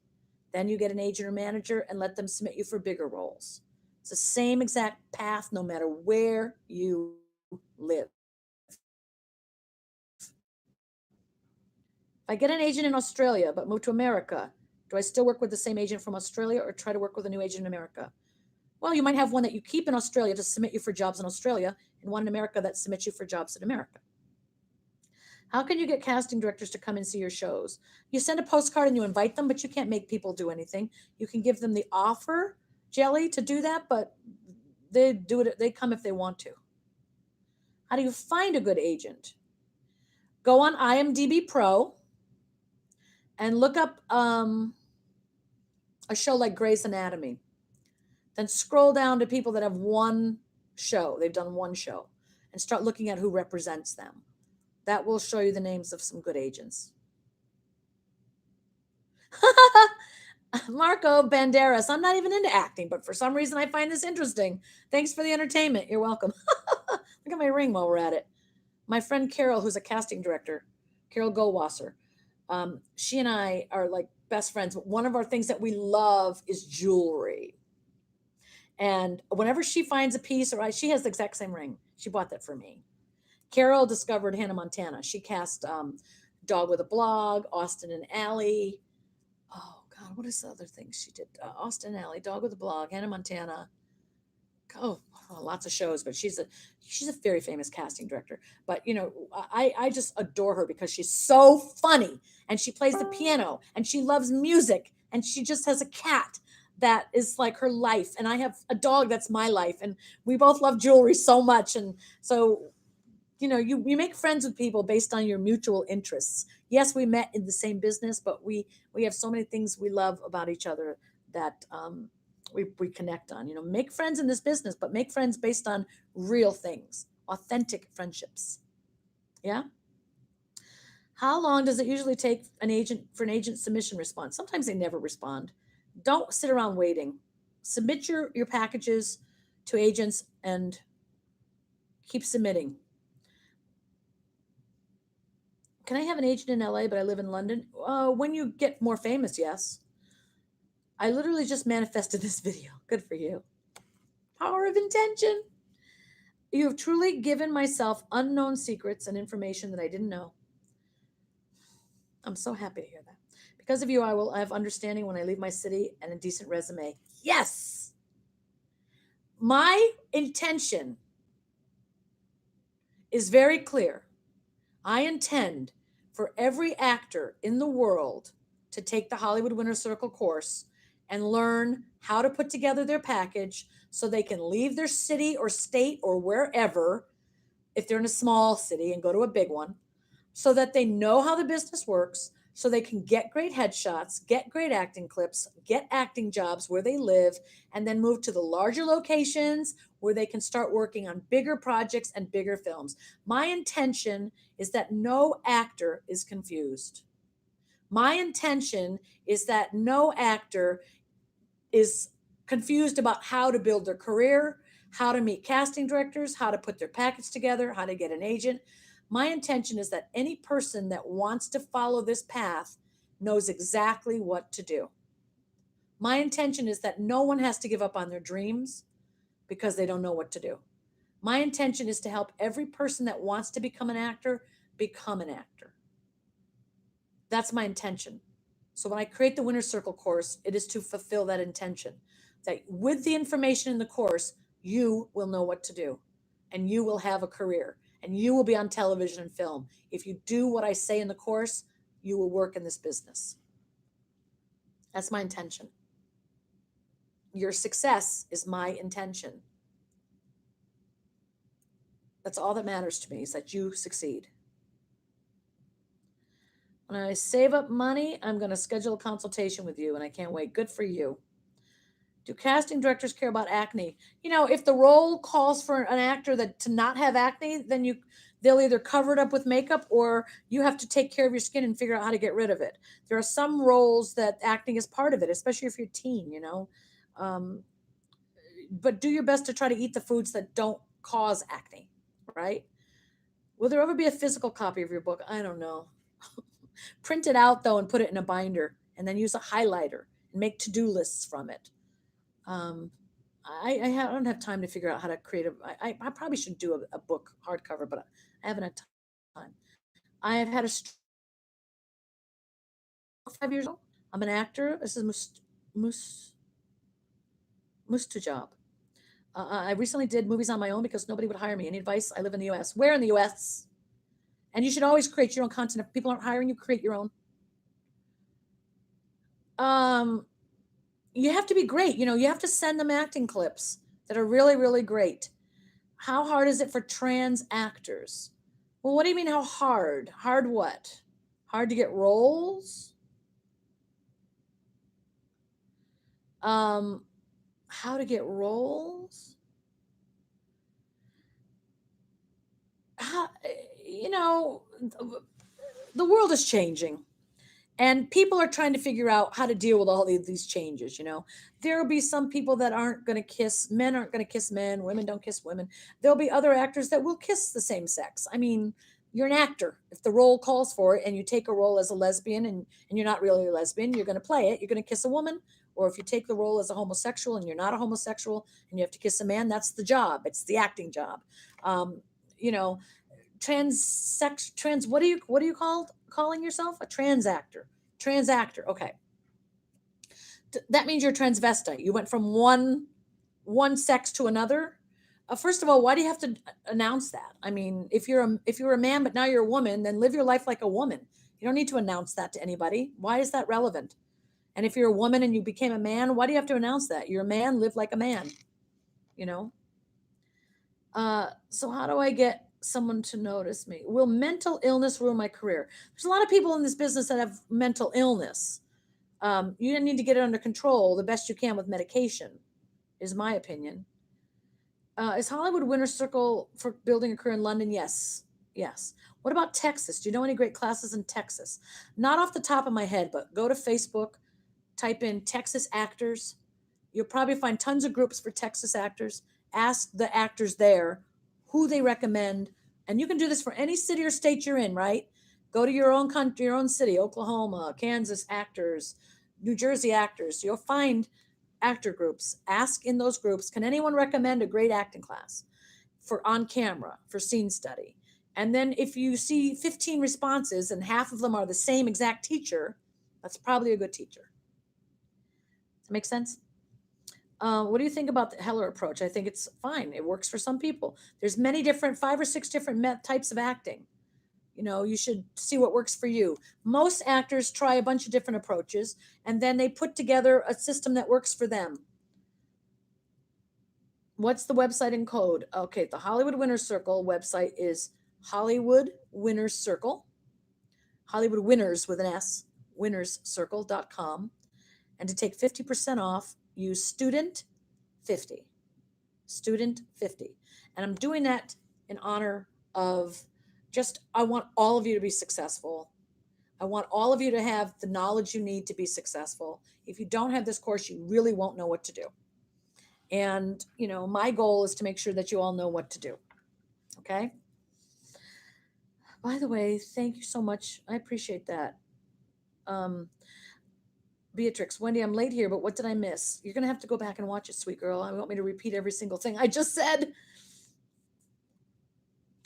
Then you get an agent or manager and let them submit you for bigger roles. It's the same exact path no matter where you live. If I get an agent in Australia but move to America, do I still work with the same agent from Australia or try to work with a new agent in America? Well, you might have one that you keep in Australia to submit you for jobs in Australia, and one in America that submits you for jobs in America. How can you get casting directors to come and see your shows? You send a postcard and you invite them, but you can't make people do anything. You can give them the offer, Jelly, to do that, but they do it. They come if they want to. How do you find a good agent? Go on IMDb Pro and look up a show like Grey's Anatomy. Then scroll down to people that have one show. They've done one show, and start looking at who represents them. That will show you the names of some good agents. Marco Banderas. I'm not even into acting, but for some reason I find this interesting. Thanks for the entertainment. You're welcome. Look at my ring while we're at it. My friend Carol, who's a casting director, Carol 𝘎𝙧𝙤𝙤𝙤𝙤, she and I are like best friends. One of our things that we love is jewelry. And whenever she finds a piece, she has the exact same ring. She bought that for me. Carol discovered Hannah Montana. She cast Dog with a Blog, Austin and Ally. Oh God, what is the other thing she did? Austin and Ally, Dog with a Blog, Hannah Montana. Oh, lots of shows, but she's a very famous casting director. But I just adore her because she's so funny, and she plays the piano, and she loves music, and she just has a cat that is like her life, and I have a dog that's my life, and we both love jewelry so much. And so you make friends with people based on your mutual interests. Yes, we met in the same business, but we have so many things we love about each other that we connect on. Make friends in this business, but make friends based on real things, authentic friendships. Yeah. How long does it usually take for an agent submission response? Sometimes they never respond. Don't sit around waiting. Submit your packages to agents and keep submitting. Can I have an agent in LA, but I live in London? When you get more famous, yes. I literally just manifested this video. Good for you. Power of intention. You have truly given myself unknown secrets and information that I didn't know. I'm so happy to hear that. Because of you, I will have understanding when I leave my city and a decent resume. Yes. My intention is very clear. I intend for every actor in the world to take the Hollywood Winner Circle course and learn how to put together their package so they can leave their city or state or wherever, if they're in a small city, and go to a big one, so that they know how the business works, so they can get great headshots, get great acting clips, get acting jobs where they live, and then move to the larger locations where they can start working on bigger projects and bigger films. My intention is that no actor is confused. My intention is that no actor is confused about how to build their career, how to meet casting directors, how to put their package together, how to get an agent. My intention is that any person that wants to follow this path knows exactly what to do. My intention is that no one has to give up on their dreams because they don't know what to do. My intention is to help every person that wants to become an actor become an actor. That's my intention. So when I create the Winner's Circle course, it is to fulfill that intention. That with the information in the course, you will know what to do, and you will have a career, and you will be on television and film. If you do what I say in the course, you will work in this business. That's my intention. Your success is my intention. That's all that matters to me, is that you succeed. When I save up money, I'm going to schedule a consultation with you, and I can't wait. Good for you. Do casting directors care about acne? If the role calls for an actor to not have acne, then they'll either cover it up with makeup, or you have to take care of your skin and figure out how to get rid of it. There are some roles that acting is part of it, especially if you're teen, but do your best to try to eat the foods that don't cause acne, right? Will there ever be a physical copy of your book? I don't know. Print it out, though, and put it in a binder, and then use a highlighter and make to-do lists from it. I don't have time to figure out how to create I probably should do a book hardcover, but I haven't had time. I have had a stroke 5 years ago. I'm an actor. This is 𝙎𝙤𝙤𝙤𝙤𝙤𝙤𝙤𝙤. I recently did movies on my own because nobody would hire me. Any advice? I live in the U.S. Where in the U.S.? And you should always create your own content. If people aren't hiring you, create your own. You have to be great. You have to send them acting clips that are really, really great. How hard is it for trans actors? Well, what do you mean how hard? Hard what? Hard to get roles? How to get roles? The world is changing. And people are trying to figure out how to deal with all these changes. There will be some people that aren't going to kiss, men aren't going to kiss men, women don't kiss women. There'll be other actors that will kiss the same sex. I mean, you're an actor. If the role calls for it and you take a role as a lesbian and you're not really a lesbian, you're going to play it. You're going to kiss a woman. Or if you take the role as a homosexual and you're not a homosexual and you have to kiss a man, that's the job. It's the acting job. What are you calling yourself? A trans actor. Okay. That means you're transvestite. You went from one sex to another. First of all, why do you have to announce that? I mean, if you're a man but now you're a woman, then live your life like a woman. You don't need to announce that to anybody. Why is that relevant? And if you're a woman and you became a man, why do you have to announce that? You're a man, live like a man. So how do I get someone to notice me? Will mental illness ruin my career? There's a lot of people in this business that have mental illness. You need to get it under control the best you can with medication, is my opinion. Is Hollywood Winner's Circle for building a career in London? Yes. What about Texas? Do you know any great classes in Texas? Not off the top of my head, but go to Facebook, type in Texas actors. You'll probably find tons of groups for Texas actors. Ask the actors there who they recommend. And you can do this for any city or state you're in, right? Go to your own country, your own city, Oklahoma, Kansas actors, New Jersey actors. You'll find actor groups. Ask in those groups, can anyone recommend a great acting class for on camera, for scene study? And then if you see 15 responses and half of them are the same exact teacher, that's probably a good teacher. Does that make sense? What do you think about the Heller approach? I think it's fine. It works for some people. There's many different, 5 or 6 different types of acting. You should see what works for you. Most actors try a bunch of different approaches, and then they put together a system that works for them. What's the website and code? Okay, the Hollywood Winners Circle website is Hollywood Winners Circle, Hollywood Winners with an S, winnerscircle.com. And to take 50% off, use student 50. Student 50. And I'm doing that in honor of I want all of you to be successful. I want all of you to have the knowledge you need to be successful. If you don't have this course, you really won't know what to do. And, my goal is to make sure that you all know what to do. Okay? By the way, thank you so much. I appreciate that. Beatrix, Wendy, I'm late here, but what did I miss? You're going to have to go back and watch it, sweet girl. I want me to repeat every single thing I just said.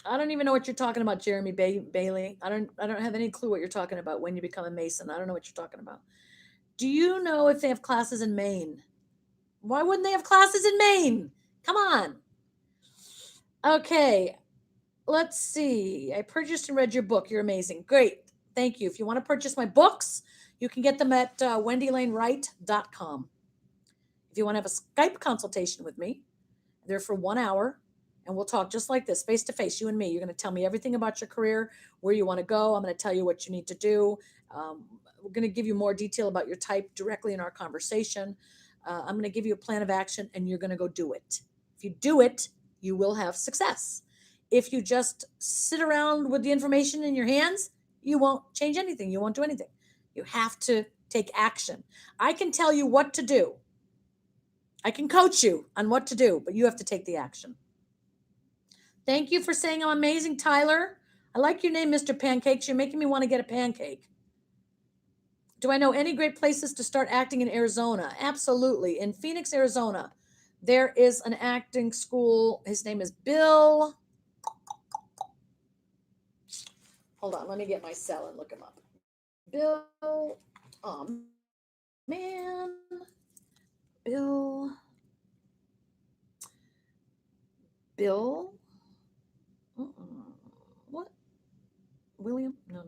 I don't even know what you're talking about, Jeremy Bailey. I don't have any clue what you're talking about when you become a Mason. I don't know what you're talking about. Do you know if they have classes in Maine? Why wouldn't they have classes in Maine? Come on. Okay. Let's see. I purchased and read your book. You're amazing. Great. Thank you. If you want to purchase my books, you can get them at 𝑊endyLaneWright.com. If you want to have a Skype consultation with me, they're for 1 hour, and we'll talk just like this, face to face, you and me. You're going to tell me everything about your career, where you want to go. I'm going to tell you what you need to do. We're going to give you more detail about your type directly in our conversation. I'm going to give you a plan of action, and you're going to go do it. If you do it, you will have success. If you just sit around with the information in your hands, you won't change anything. You won't do anything. You have to take action. I can tell you what to do. I can coach you on what to do, but you have to take the action. Thank you for saying I'm amazing, Tyler. I like your name, Mr. Pancakes. You're making me want to get a pancake. Do I know any great places to start acting in Arizona? Absolutely. In Phoenix, Arizona, there is an acting school. His name is Bill. Hold on, let me get my cell and look him up. Bill, man. Bill. What? William? No.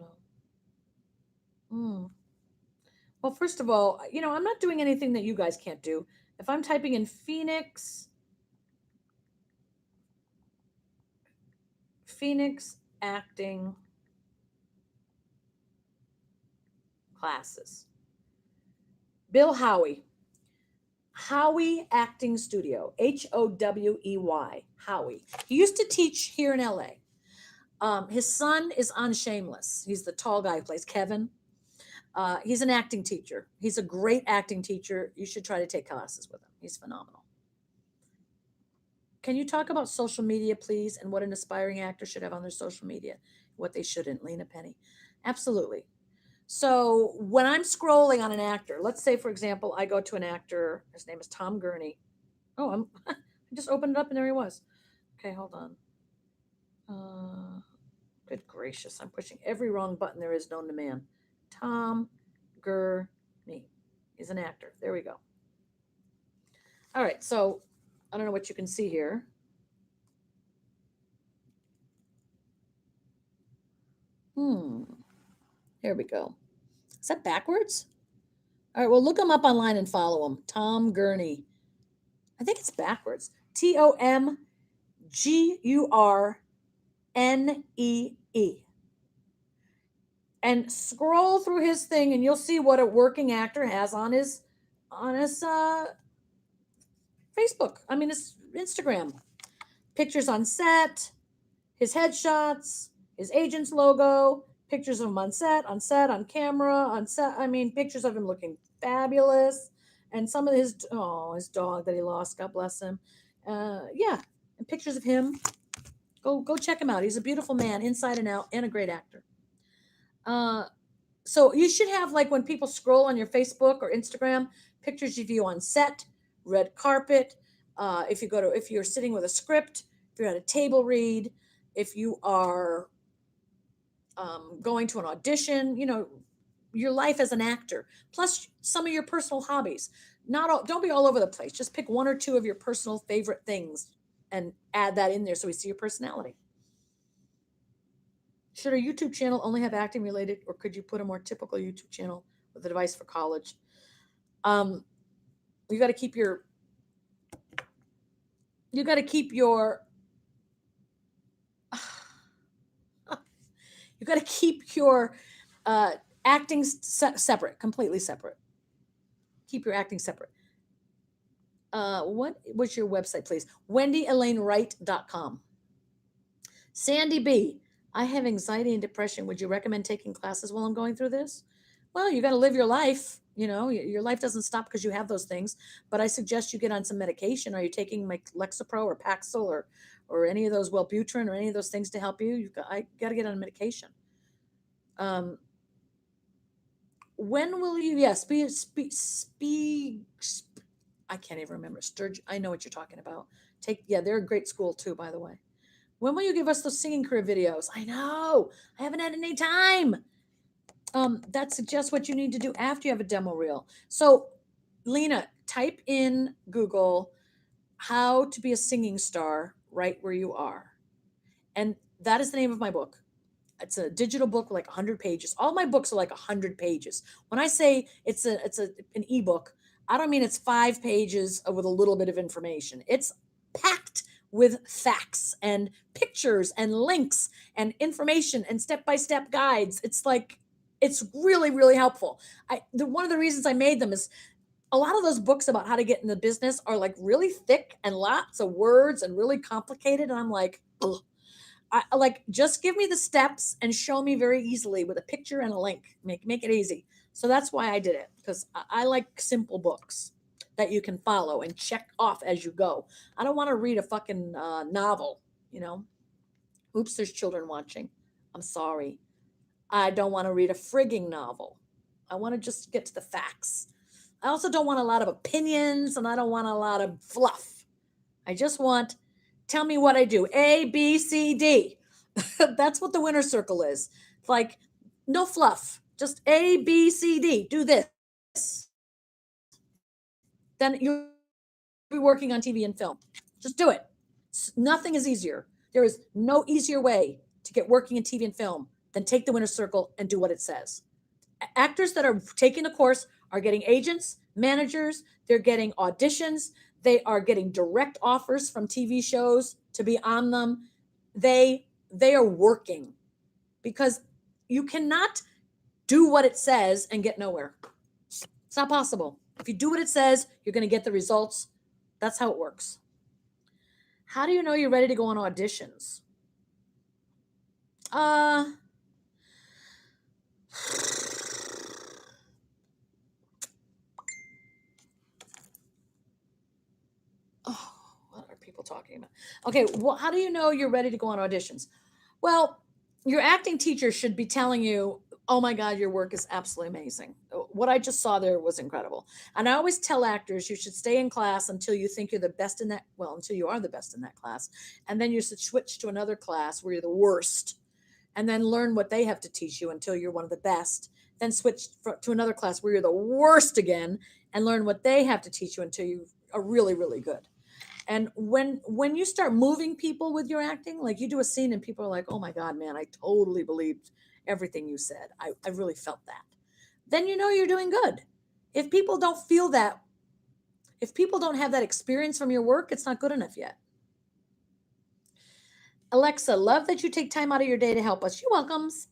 Well, first of all, I'm not doing anything that you guys can't do. If I'm typing in Phoenix acting classes, Bill Howey Acting Studio, Howey, Howey. He used to teach here in LA. His son is on Shameless. He's the tall guy who plays Kevin. He's an acting teacher. He's a great acting teacher. You should try to take classes with him. He's phenomenal. Can you talk about social media, please, and what an aspiring actor should have on their social media, what they shouldn't, Lena Penny? Absolutely. So when I'm scrolling on an actor, let's say, for example, I go to an actor. His name is Tom Gurney. Oh, I just opened it up and there he was. Okay, hold on. Good gracious, I'm pushing every wrong button there is known to man. Tom Gurney is an actor. There we go. All right, so I don't know what you can see here. Here we go. Is that backwards? All right, well, look him up online and follow him. Tom Gurney. I think it's backwards. TOMGURNEE. And scroll through his thing and you'll see what a working actor has on his Facebook. I mean, his Instagram. Pictures on set, his headshots, his agent's logo, pictures of him on set, on camera, on set. I mean, pictures of him looking fabulous. And some of his dog that he lost, God bless him. Yeah, and pictures of him. Go check him out. He's a beautiful man, inside and out, and a great actor. So you should have, like, when people scroll on your Facebook or Instagram, pictures of you on set, red carpet. If you're sitting with a script, if you're at a table read, if you are going to an audition, your life as an actor, plus some of your personal hobbies. Don't be all over the place. Just pick one or two of your personal favorite things and add that in there so we see your personality. Should a YouTube channel only have acting related, or could you put a more typical YouTube channel with advice for college? Um, you got to keep your you got to keep your you got to keep your acting separate, completely separate. Keep your acting separate. What was your website, please? 𝑊endyElaneWright.com. Sandy B. I have anxiety and depression. Would you recommend taking classes while I'm going through this? Well, you got to live your life. You know, your life doesn't stop because you have those things. But I suggest you get on some medication. Are you taking like Lexapro or Paxil or any of those Wellbutrin or any of those things to help you? I got to get on medication. When will you? Yes, I can't even remember. Sturgeon. I know what you're talking about. They're a great school too, by the way. When will you give us those singing career videos? I know. I haven't had any time. That suggests what you need to do after you have a demo reel. So, Lena, type in Google how to be a singing star right where you are. And that is the name of my book. It's a digital book with like 100 pages. All my books are like 100 pages. When I say it's an ebook, I don't mean it's 5 pages with a little bit of information. It's packed with facts and pictures and links and information and step-by-step guides. It's really, really helpful. One of the reasons I made them is a lot of those books about how to get in the business are like really thick and lots of words and really complicated. And I'm like, ugh. Just give me the steps and show me very easily with a picture and a link. Make it easy. So that's why I did it, because I like simple books that you can follow and check off as you go. I don't want to read a fucking novel, you know. Oops, there's children watching. I'm sorry. I don't want to read a frigging novel. I want to just get to the facts. I also don't want a lot of opinions, and I don't want a lot of fluff. I just want, tell me what I do. A, B, C, D. That's what the winner circle is. Like, no fluff. Just A, B, C, D. Do this. Then you'll be working on TV and film. Just do it. Nothing is easier. There is no easier way to get working in TV and film than take the winner circle and do what it says. Actors that are taking the course are getting agents, managers, they're getting auditions, they are getting direct offers from TV shows to be on them. They are working, because you cannot do what it says and get nowhere. It's not possible. If you do what it says, you're going to get the results. That's how it works. How do you know you're ready to go on auditions? What are people talking about? Okay, well, how do you know you're ready to go on auditions? Well, your acting teacher should be telling you, oh my God, your work is absolutely amazing. What I just saw there was incredible. And I always tell actors, you should stay in class until you think you're the best in that, well, until you are the best in that class. And then you should switch to another class where you're the worst, and then learn what they have to teach you until you're one of the best. Then switch to another class where you're the worst again, and learn what they have to teach you until you are really, really good. And when you start moving people with your acting, like you do a scene and people are like, oh my God, man, I totally believed everything you said. I really felt that. Then you know you're doing good. If people don't feel that, if people don't have that experience from your work, it's not good enough yet. Alexa, love that you take time out of your day to help us. You're welcomes.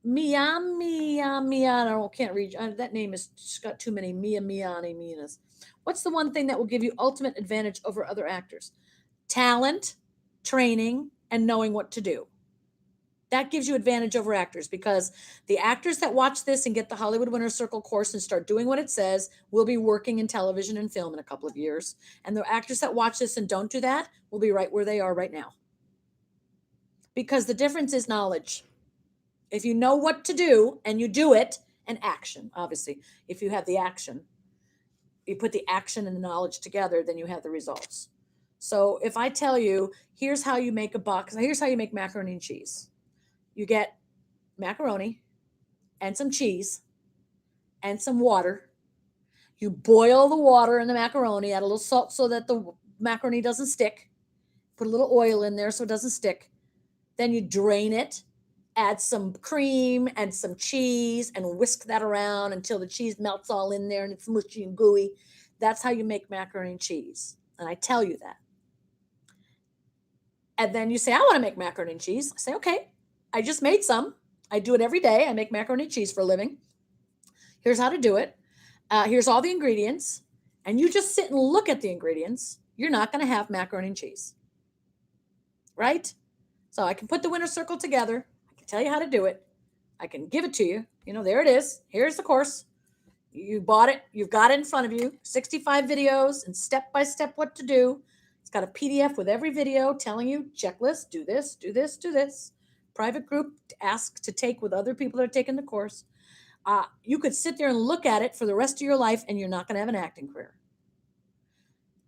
Mia, I can't read. That name has just got too many Mianas. What's the one thing that will give you ultimate advantage over other actors? Talent, training, and knowing what to do. That gives you advantage over actors, because the actors that watch this and get the Hollywood Winner Circle course and start doing what it says will be working in television and film in a couple of years. And the actors that watch this and don't do that will be right where they are right now. Because the difference is knowledge. If you know what to do and you do it, and action, obviously, if you have the action, you put the action and the knowledge together, then you have the results. So if I tell you, here's how you make a box, here's how you make macaroni and cheese. You get macaroni and some cheese and some water. You boil the water and the macaroni, add a little salt so that the macaroni doesn't stick. Put a little oil in there so it doesn't stick. Then you drain it. add some cream and some cheese and whisk that around until the cheese melts all in there and it's mushy and gooey. That's how you make macaroni and cheese. And I tell you that. And then you say, I want to make macaroni and cheese. I say, okay, I just made some. I do it every day. I make macaroni and cheese for a living. Here's how to do it. Here's all the ingredients. And you just sit and look at the ingredients. You're not going to have macaroni and cheese. Right? So I can put the winner circle together. I can tell you how to do it. I can give it to you. There it is. Here's the course. You bought it. You've got it in front of you. 65 videos and step-by-step what to do. It's got a PDF with every video telling you checklist, do this, do this, do this. Private group to ask to take with other people that are taking the course. You could sit there and look at it for the rest of your life and you're not going to have an acting career.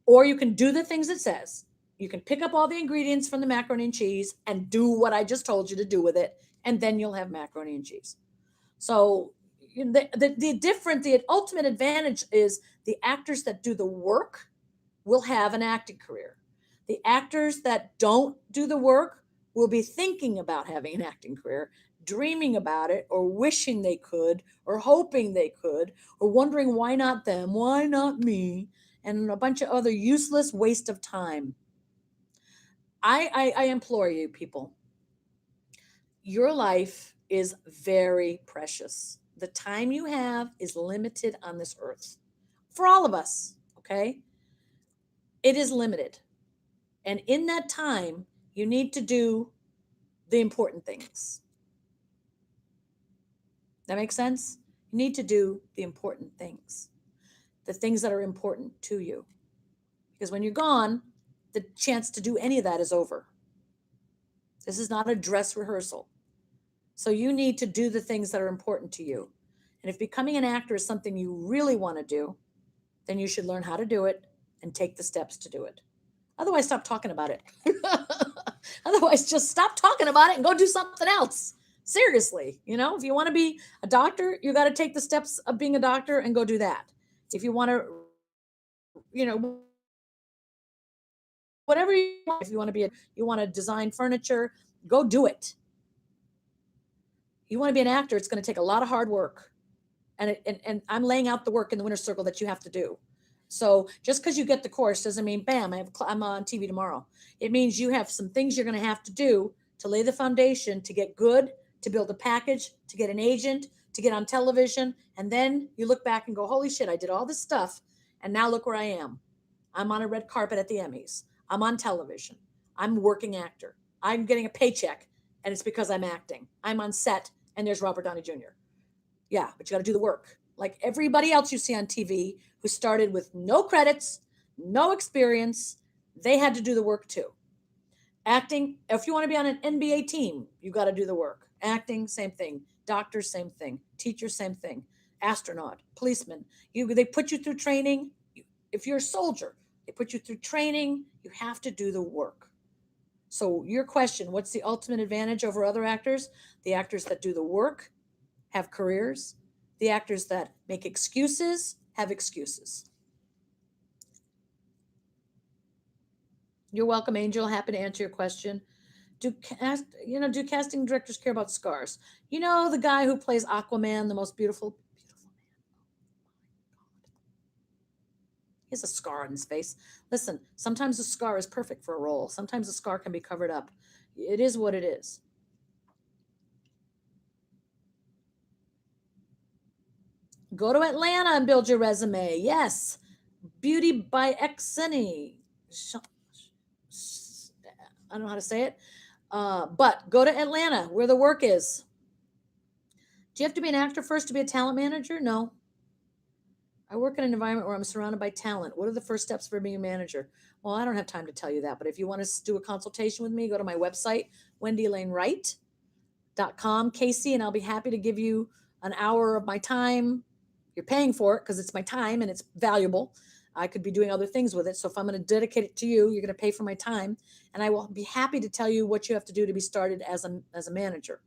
Or you can do the things it says. You can pick up all the ingredients from the macaroni and cheese and do what I just told you to do with it, and then you'll have macaroni and cheese. So the ultimate advantage is the actors that do the work will have an acting career. The actors that don't do the work will be thinking about having an acting career, dreaming about it, or wishing they could, or hoping they could, or wondering why not them, why not me, and a bunch of other useless waste of time. I implore you, people, your life is very precious. The time you have is limited on this earth. For all of us, okay? It is limited. And in that time, you need to do the important things. That makes sense? You need to do the important things. The things that are important to you. Because when you're gone, the chance to do any of that is over. This is not a dress rehearsal. So you need to do the things that are important to you. And if becoming an actor is something you really want to do, then you should learn how to do it and take the steps to do it. Otherwise, stop talking about it. Otherwise, just stop talking about it and go do something else. Seriously, if you want to be a doctor, you got to take the steps of being a doctor and go do that. If you want to, whatever you want, if you want to you want to design furniture, go do it. You want to be an actor, it's going to take a lot of hard work. And I'm laying out the work in the winner's circle that you have to do. So just because you get the course doesn't mean, bam, I'm on TV tomorrow. It means you have some things you're going to have to do to lay the foundation, to get good, to build a package, to get an agent, to get on television. And then you look back and go, holy shit, I did all this stuff. And now look where I am. I'm on a red carpet at the Emmys. I'm on television. I'm a working actor. I'm getting a paycheck, and it's because I'm acting. I'm on set, and there's Robert Downey Jr. Yeah, but you got to do the work. Like everybody else you see on TV who started with no credits, no experience, they had to do the work too. Acting, if you want to be on an NBA team, you got to do the work. Acting, same thing. Doctor, same thing. Teacher, same thing. Astronaut, policeman. They put you through training. If you're a soldier, they put you through training. You have to do the work. So your question, what's the ultimate advantage over other actors? The actors that do the work have careers. The actors that make excuses have excuses. You're welcome, Angel. Happy to answer your question. Do casting directors care about scars? The guy who plays Aquaman, the most beautiful man. He has a scar on his face. Listen, sometimes a scar is perfect for a role. Sometimes a scar can be covered up. It is what it is. Go to Atlanta and build your resume. Yes. Beauty by Acne. I don't know how to say it. But go to Atlanta where the work is. Do you have to be an actor first to be a talent manager? No. I work in an environment where I'm surrounded by talent. What are the first steps for being a manager? Well, I don't have time to tell you that, but if you want to do a consultation with me, go to my website, 𝘿𝙧𝙤𝙤𝙣.com, Casey, and I'll be happy to give you an hour of my time. You're paying for it because it's my time and it's valuable. I could be doing other things with it. So if I'm going to dedicate it to you, you're going to pay for my time, and I will be happy to tell you what you have to do to be started as a manager.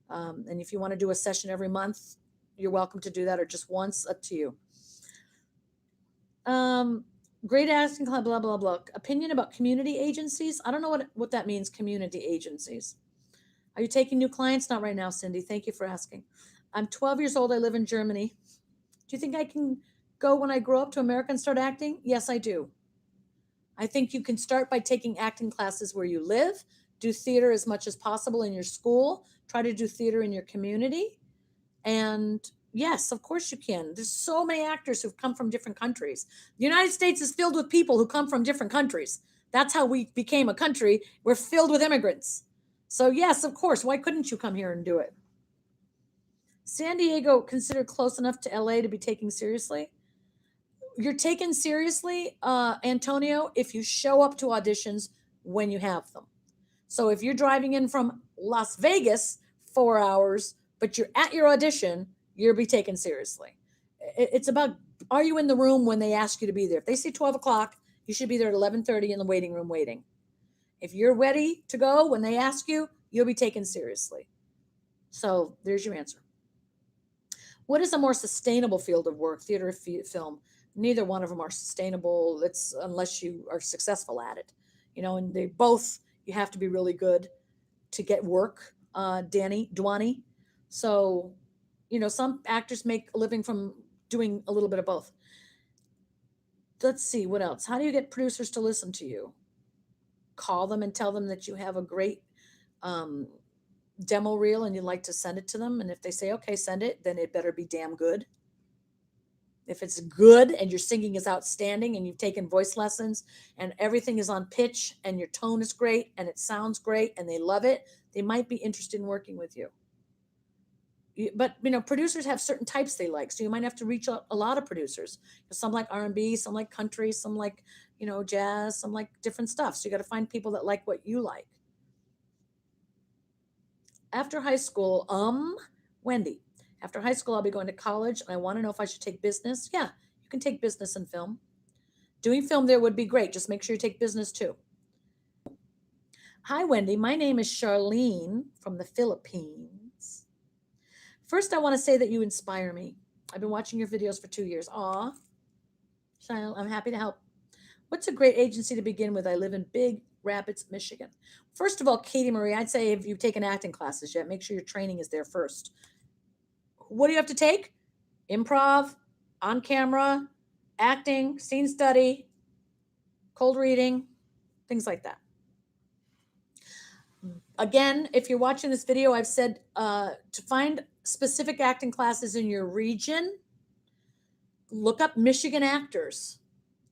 And if you want to do a session every month, you're welcome to do that, or just once, up to you. Great asking club, blah, blah, blah. Opinion about community agencies. I don't know what that means, community agencies. Are you taking new clients? Not right now, Cindy. Thank you for asking. I'm 12 years old. I live in Germany. Do you think I can go when I grow up to America and start acting? Yes, I do. I think you can start by taking acting classes where you live, do theater as much as possible in your school, try to do theater in your community. And yes, of course you can. There's so many actors who've come from different countries. The United States is filled with people who come from different countries. That's how we became a country. We're filled with immigrants. So yes, of course, why couldn't you come here and do it? San Diego considered close enough to LA to be taken seriously? You're taken seriously, Antonio, if you show up to auditions when you have them. So if you're driving in from Las Vegas 4 hours, but you're at your audition, you'll be taken seriously. It's about, are you in the room when they ask you to be there? If they say 12 o'clock, you should be there at 11:30 in the waiting room waiting. If you're ready to go when they ask you, you'll be taken seriously. So there's your answer. What is a more sustainable field of work, theater or film? Neither one of them are sustainable. It's unless you are successful at it, and they both, you have to be really good to get work, Downey. So, some actors make a living from doing a little bit of both. Let's see, what else? How do you get producers to listen to you? Call them and tell them that you have a great demo reel and you'd like to send it to them. And if they say, okay, send it, then it better be damn good. If it's good and your singing is outstanding and you've taken voice lessons and everything is on pitch and your tone is great and it sounds great and they love it, they might be interested in working with you. But producers have certain types they like, so you might have to reach out a lot of producers. Some like R&B, some like country, some like jazz, some like different stuff. So you got to find people that like what you like. After high school, Wendy, after high school, I'll be going to college and I want to know if I should take business. Yeah, you can take business and film. Doing film there would be great. Just make sure you take business too. Hi, Wendy. My name is Charlene from the Philippines. First, I want to say that you inspire me. I've been watching your videos for 2 years. Aw, I'm happy to help. What's a great agency to begin with? I live in Big Rapids, Michigan. First of all, Katie Marie, I'd say if you've taken acting classes yet, make sure your training is there first. What do you have to take? Improv, on camera, acting, scene study, cold reading, things like that. Again, if you're watching this video, I've said to find specific acting classes in your region, look up Michigan actors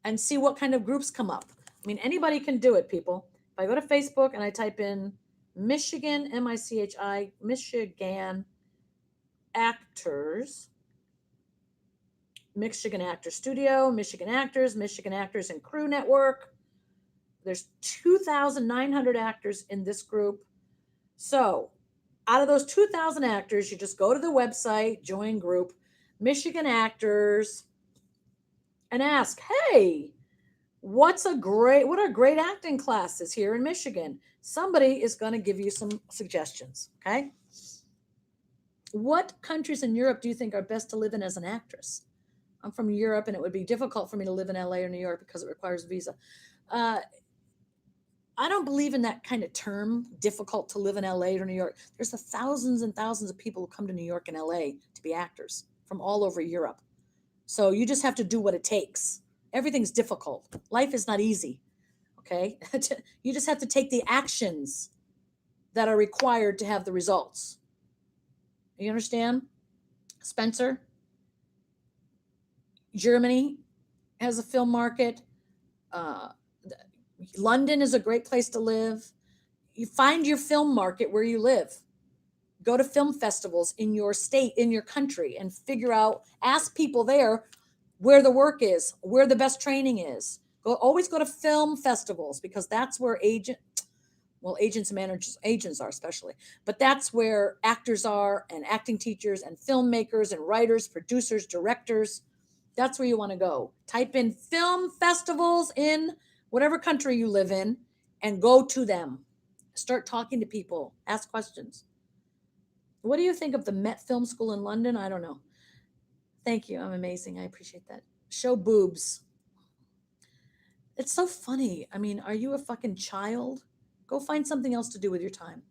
and see what kind of groups come up. I mean, anybody can do it, people. If I go to Facebook and I type in Michigan, M-I-C-H-I, Michigan actors, Michigan Actor Studio, Michigan Actors and Crew Network. There's 2,900 actors in this group. So out of those 2,000 actors, you just go to the website, join group, Michigan Actors, and ask, hey, what are great acting classes here in Michigan? Somebody is going to give you some suggestions, okay? What countries in Europe do you think are best to live in as an actress? I'm from Europe, and it would be difficult for me to live in LA or New York because it requires a visa. I don't believe in that kind of term, difficult to live in LA or New York. There's the thousands and thousands of people who come to New York and LA to be actors from all over Europe. So you just have to do what it takes. Everything's difficult. Life is not easy, okay? You just have to take the actions that are required to have the results. You understand? Spencer? Germany has a film market. London is a great place to live. You find your film market where you live. Go to film festivals in your state, in your country, and figure out, ask people there where the work is, where the best training is. Always go to film festivals because that's where agents and managers, agents are especially, but that's where actors are and acting teachers and filmmakers and writers, producers, directors. That's where you want to go. Type in film festivals in whatever country you live in and go to them. Start talking to people, ask questions. What do you think of the Met Film School in London? I don't know. Thank you. I'm amazing. I appreciate that. Show boobs. It's so funny. I mean, are you a fucking child? Go find something else to do with your time.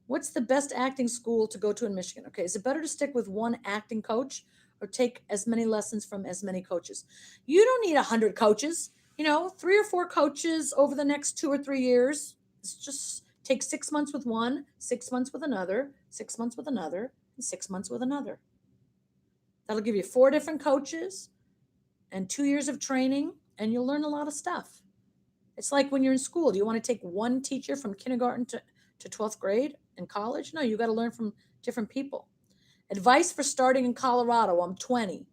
What's the best acting school to go to in Michigan? Okay, is it better to stick with one acting coach or take as many lessons from as many coaches? You don't need 100 coaches. 3 or 4 coaches over the next 2 or 3 years. It's just take 6 months with one, 6 months with another, 6 months with another, and 6 months with another. That'll give you 4 different coaches and 2 years of training, and you'll learn a lot of stuff. It's like when you're in school. Do you want to take one teacher from kindergarten to 12th grade in college? No, you got to learn from different people. Advice for starting in Colorado. I'm 20.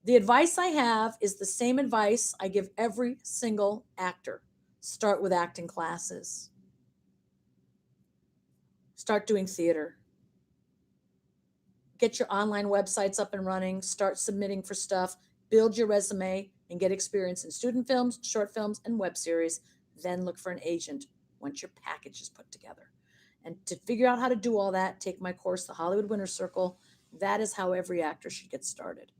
The advice I have is the same advice I give every single actor. Start with acting classes. Start doing theater. Get your online websites up and running. Start submitting for stuff. Build your resume and get experience in student films, short films, and web series. Then look for an agent once your package is put together. And to figure out how to do all that, take my course, The Hollywood Winner's Circle. That is how every actor should get started.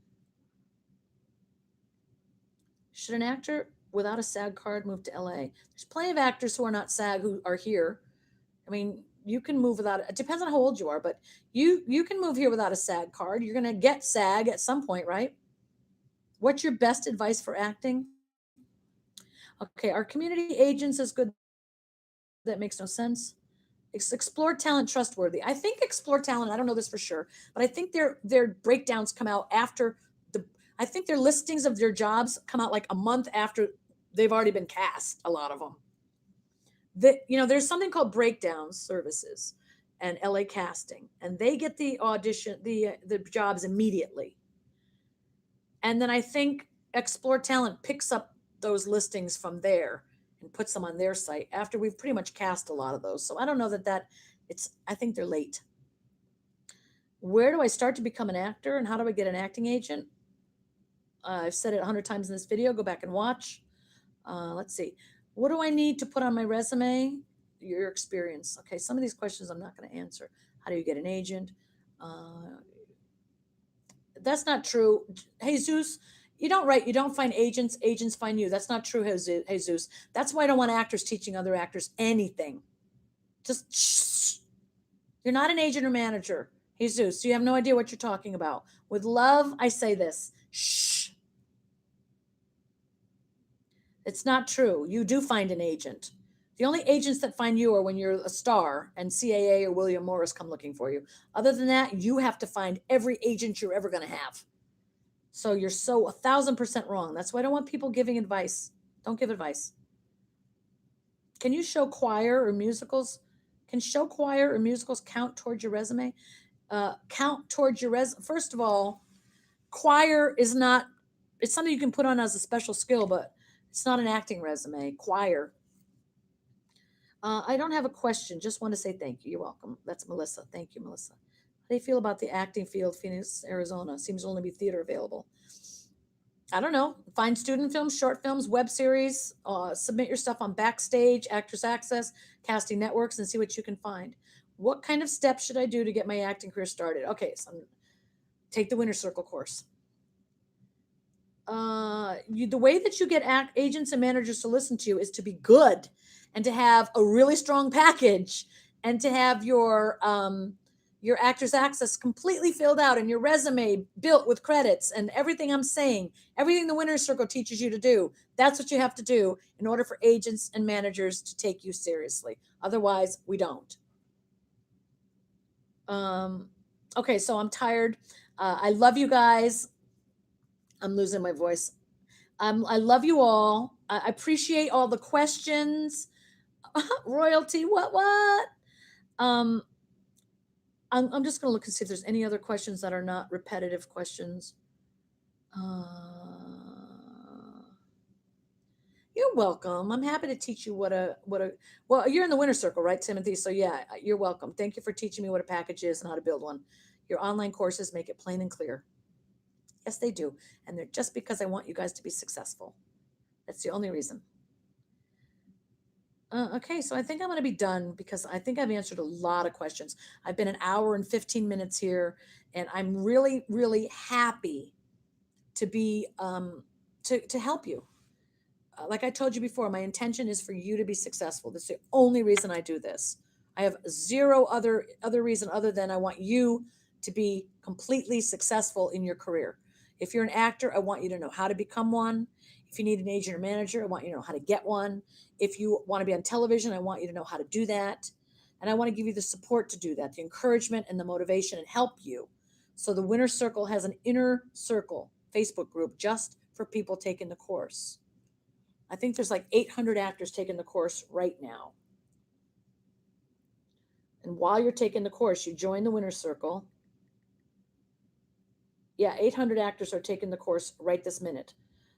Should an actor without a SAG card move to LA? There's plenty of actors who are not SAG who are here. I mean, you can move without it. Depends on how old you are, but you can move here without a SAG card. You're going to get SAG at some point, right? What's your best advice for acting? Okay, are community agents as good? That makes no sense. Explore Talent trustworthy. I think Explore Talent, I don't know this for sure, but I think their breakdowns come out after I think their listings of their jobs come out like a month after they've already been cast, a lot of them. There's something called breakdown services and LA Casting, and they get the audition, the jobs immediately. And then I think Explore Talent picks up those listings from there and puts them on their site after we've pretty much cast a lot of those. So I don't know I think they're late. Where do I start to become an actor and how do I get an acting agent? I've said it 100 times in this video. Go back and watch. Let's see. What do I need to put on my resume? Your experience. Okay, some of these questions I'm not going to answer. How do you get an agent? That's not true. Jesus, you don't find agents, agents find you. That's not true, Jesus. That's why I don't want actors teaching other actors anything. Just shh. You're not an agent or manager, Jesus. You have no idea what you're talking about. With love, I say this. Shh. It's not true. You do find an agent. The only agents that find you are when you're a star and CAA or William Morris come looking for you. Other than that, you have to find every agent you're ever going to have. So you're 1,000% wrong. That's why I don't want people giving advice. Don't give advice. Can you show choir or musicals? Can show choir or musicals count towards your resume? Count towards your resume. First of all, choir is not, it's something you can put on as a special skill, but it's not an acting resume. Choir. I don't have a question. Just want to say thank you. You're welcome. That's Melissa. Thank you, Melissa. How do you feel about the acting field, Phoenix, Arizona? Seems to only be theater available. I don't know. Find student films, short films, web series. Submit your stuff on Backstage, Actors Access, Casting Networks, and see what you can find. What kind of steps should I do to get my acting career started? Okay, so take the Winner's Circle course. The way that you get agents and managers to listen to you is to be good and to have a really strong package and to have your Actors Access completely filled out and your resume built with credits and everything I'm saying, everything the Winner's Circle teaches you to do. That's what you have to do in order for agents and managers to take you seriously. Otherwise, we don't. Okay, so I'm tired. I love you guys. I'm losing my voice. I love you all. I appreciate all the questions. Royalty, what? I'm just going to look and see if there's any other questions that are not repetitive questions. You're welcome. I'm happy to teach you well, you're in the Winner's Circle, right, Timothy? So yeah, you're welcome. Thank you for teaching me what a package is and how to build one. Your online courses make it plain and clear. Yes, they do. And they're just because I want you guys to be successful. That's the only reason. Okay, so I think I'm going to be done because I think I've answered a lot of questions. I've been 1 hour and 15 minutes here, and I'm really, really happy to be to help you. Like I told you before, my intention is for you to be successful. That's the only reason I do this. I have zero other reason other than I want you to be completely successful in your career. If you're an actor, I want you to know how to become one. If you need an agent or manager, I want you to know how to get one. If you want to be on television, I want you to know how to do that. And I want to give you the support to do that, the encouragement and the motivation, and help you. So the Winner Circle has an inner circle Facebook group just for people taking the course. I think there's like 800 actors taking the course right now. And while you're taking the course, you join the Winner Circle. Yeah, 800 actors are taking the course right this minute.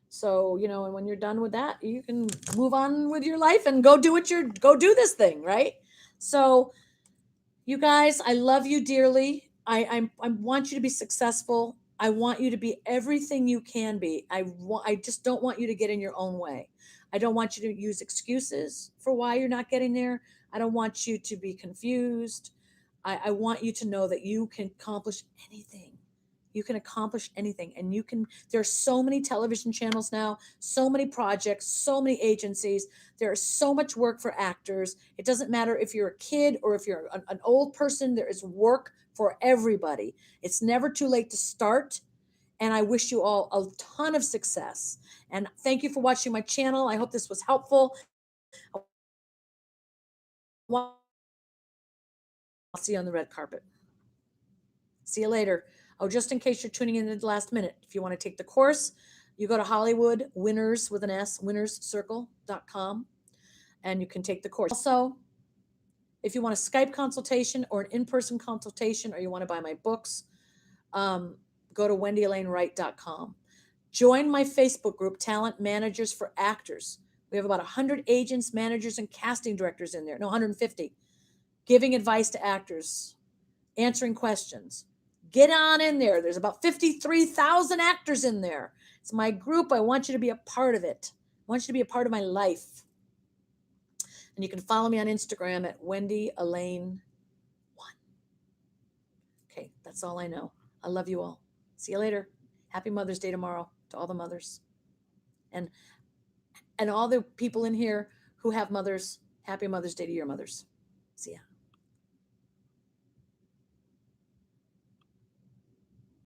So, you know, and when you're done with that, you can move on with your life and go do this thing, right? So, you guys, I love you dearly. I want you to be successful. I want you to be everything you can be. I just don't want you to get in your own way. I don't want you to use excuses for why you're not getting there. I don't want you to be confused. I want you to know that you can accomplish anything. You can accomplish anything. And there are so many television channels now, so many projects, so many agencies. There is so much work for actors. It doesn't matter if you're a kid or if you're an old person, there is work for everybody. It's never too late to start. And I wish you all a ton of success. And thank you for watching my channel. I hope this was helpful. I'll see you on the red carpet. See you later. Oh, just in case you're tuning in at the last minute, if you want to take the course, you go to Hollywood Winners with an S, winnerscircle.com, and you can take the course. Also, if you want a Skype consultation or an in-person consultation, or you want to buy my books, go to 𝑊endyAlaneWright.com. Join my Facebook group, Talent Managers for Actors. We have about 100 agents, managers, and casting directors in there. No, 150. Giving advice to actors, answering questions. Get on in there. There's about 53,000 actors in there. It's my group. I want you to be a part of it. I want you to be a part of my life. And you can follow me on Instagram at 𝑊endyAlane1. Okay, that's all I know. I love you all. See you later. Happy Mother's Day tomorrow to all the mothers. And all the people in here who have mothers, happy Mother's Day to your mothers. See ya.